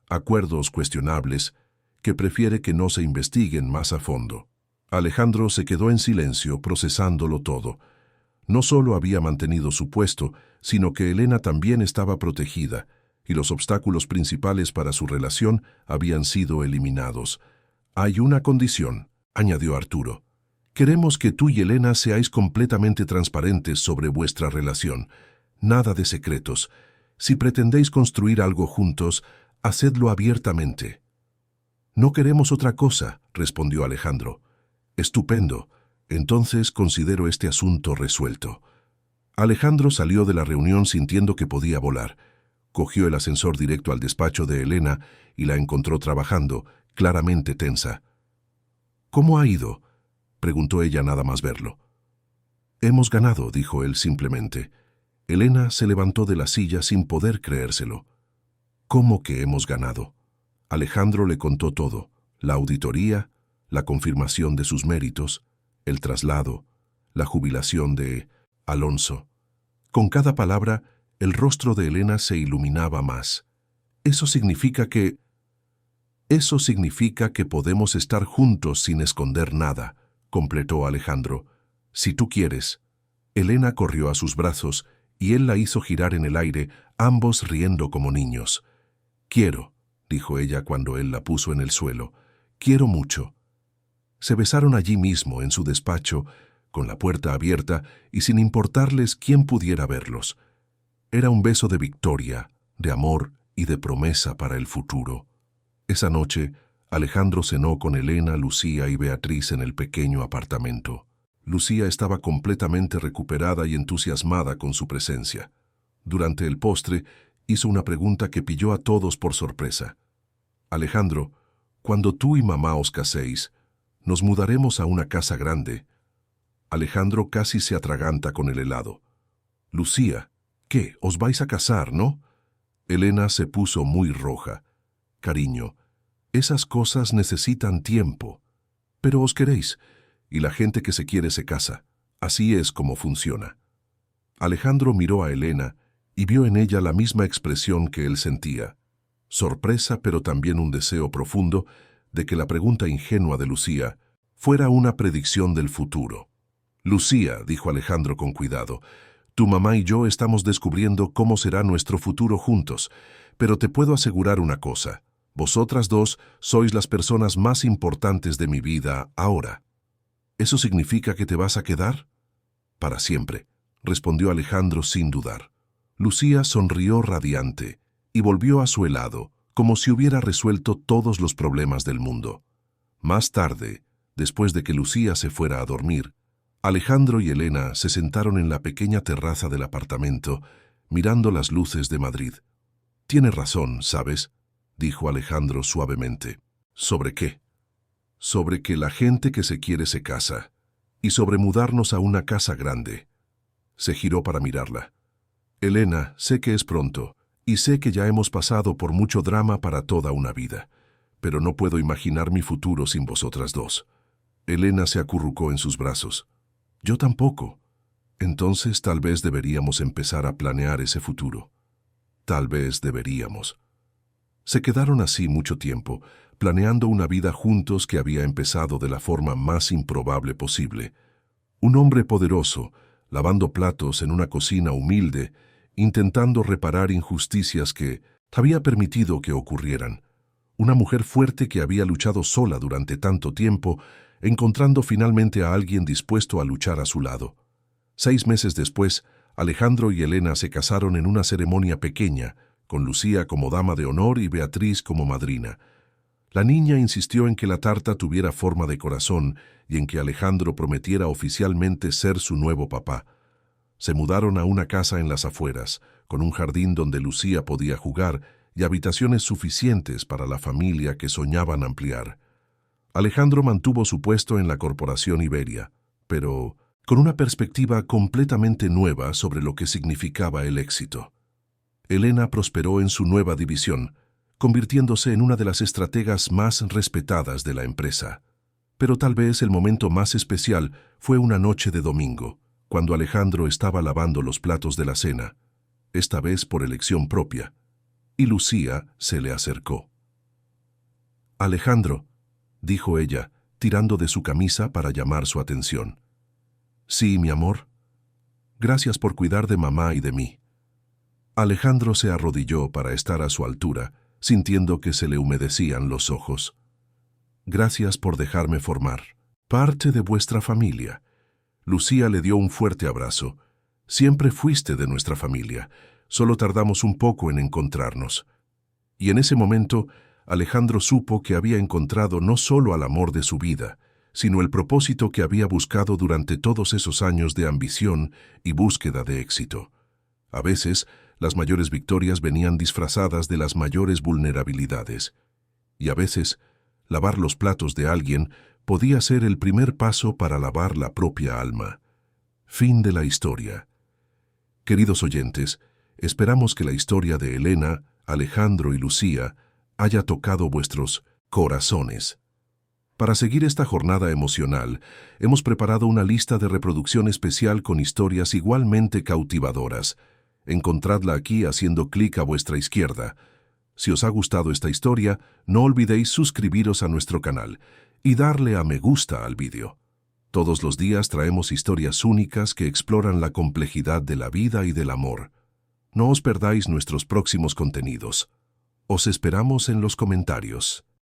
acuerdos cuestionables que prefiere que no se investiguen más a fondo. Alejandro se quedó en silencio, procesándolo todo. No solo había mantenido su puesto, sino que Elena también estaba protegida, y los obstáculos principales para su relación habían sido eliminados. Hay una condición, añadió Arturo. Queremos que tú y Elena seáis completamente transparentes sobre vuestra relación. Nada de secretos. Si pretendéis construir algo juntos, hacedlo abiertamente. No queremos otra cosa, respondió Alejandro. Estupendo. Entonces considero este asunto resuelto. Alejandro salió de la reunión sintiendo que podía volar. Cogió el ascensor directo al despacho de Elena y la encontró trabajando, claramente tensa. ¿Cómo ha ido?, preguntó ella nada más verlo. Hemos ganado, dijo él simplemente. Elena se levantó de la silla sin poder creérselo. ¿Cómo que hemos ganado? Alejandro le contó todo: la auditoría, la confirmación de sus méritos, el traslado, la jubilación de Alonso. Con cada palabra, el rostro de Elena se iluminaba más. Eso significa que podemos estar juntos sin esconder nada, completó Alejandro. Si tú quieres. Elena corrió a sus brazos y él la hizo girar en el aire, ambos riendo como niños. Quiero, dijo ella cuando él la puso en el suelo. Quiero mucho. Se besaron allí mismo, en su despacho, con la puerta abierta y sin importarles quién pudiera verlos. Era un beso de victoria, de amor y de promesa para el futuro. Esa noche, Alejandro cenó con Elena, Lucía y Beatriz en el pequeño apartamento. Lucía estaba completamente recuperada y entusiasmada con su presencia. Durante el postre, hizo una pregunta que pilló a todos por sorpresa. Alejandro, cuando tú y mamá os caséis, nos mudaremos a una casa grande. Alejandro casi se atraganta con el helado. Lucía, ¿qué? ¿Os vais a casar, no? Elena se puso muy roja. Cariño, esas cosas necesitan tiempo. Pero os queréis, y la gente que se quiere se casa. Así es como funciona. Alejandro miró a Elena y vio en ella la misma expresión que él sentía. Sorpresa, pero también un deseo profundo de que la pregunta ingenua de Lucía fuera una predicción del futuro. Lucía, dijo Alejandro con cuidado, tu mamá y yo estamos descubriendo cómo será nuestro futuro juntos, pero te puedo asegurar una cosa. Vosotras dos sois las personas más importantes de mi vida ahora. ¿Eso significa que te vas a quedar? Para siempre, respondió Alejandro sin dudar. Lucía sonrió radiante y volvió a su helado, como si hubiera resuelto todos los problemas del mundo. Más tarde, después de que Lucía se fuera a dormir, Alejandro y Elena se sentaron en la pequeña terraza del apartamento, mirando las luces de Madrid. Tienes razón, ¿sabes?, dijo Alejandro suavemente. ¿Sobre qué? Sobre que la gente que se quiere se casa, y sobre mudarnos a una casa grande. Se giró para mirarla. Elena, sé que es pronto, y sé que ya hemos pasado por mucho drama para toda una vida, pero no puedo imaginar mi futuro sin vosotras dos. Elena se acurrucó en sus brazos. Yo tampoco. Entonces tal vez deberíamos empezar a planear ese futuro. Tal vez deberíamos. Se quedaron así mucho tiempo, planeando una vida juntos que había empezado de la forma más improbable posible. Un hombre poderoso, lavando platos en una cocina humilde, intentando reparar injusticias que había permitido que ocurrieran. Una mujer fuerte que había luchado sola durante tanto tiempo, encontrando finalmente a alguien dispuesto a luchar a su lado. 6 meses después, Alejandro y Elena se casaron en una ceremonia pequeña, con Lucía como dama de honor y Beatriz como madrina. La niña insistió en que la tarta tuviera forma de corazón y en que Alejandro prometiera oficialmente ser su nuevo papá. Se mudaron a una casa en las afueras, con un jardín donde Lucía podía jugar y habitaciones suficientes para la familia que soñaban ampliar. Alejandro mantuvo su puesto en la Corporación Iberia, pero con una perspectiva completamente nueva sobre lo que significaba el éxito. Elena prosperó en su nueva división, convirtiéndose en una de las estrategas más respetadas de la empresa. Pero tal vez el momento más especial fue una noche de domingo, cuando Alejandro estaba lavando los platos de la cena, esta vez por elección propia, y Lucía se le acercó. «Alejandro», dijo ella, tirando de su camisa para llamar su atención. «Sí, mi amor. Gracias por cuidar de mamá y de mí». Alejandro se arrodilló para estar a su altura, sintiendo que se le humedecían los ojos. «Gracias por dejarme formar parte de vuestra familia». Lucía le dio un fuerte abrazo. «Siempre fuiste de nuestra familia. Solo tardamos un poco en encontrarnos». Y en ese momento, Alejandro supo que había encontrado no solo al amor de su vida, sino el propósito que había buscado durante todos esos años de ambición y búsqueda de éxito. A veces, las mayores victorias venían disfrazadas de las mayores vulnerabilidades. Y a veces, lavar los platos de alguien podía ser el primer paso para lavar la propia alma. Fin de la historia. Queridos oyentes, esperamos que la historia de Elena, Alejandro y Lucía haya tocado vuestros corazones. Para seguir esta jornada emocional, hemos preparado una lista de reproducción especial con historias igualmente cautivadoras. Encontradla aquí haciendo clic a vuestra izquierda. Si os ha gustado esta historia, no olvidéis suscribiros a nuestro canal y darle a me gusta al vídeo. Todos los días traemos historias únicas que exploran la complejidad de la vida y del amor. No os perdáis nuestros próximos contenidos. Os esperamos en los comentarios.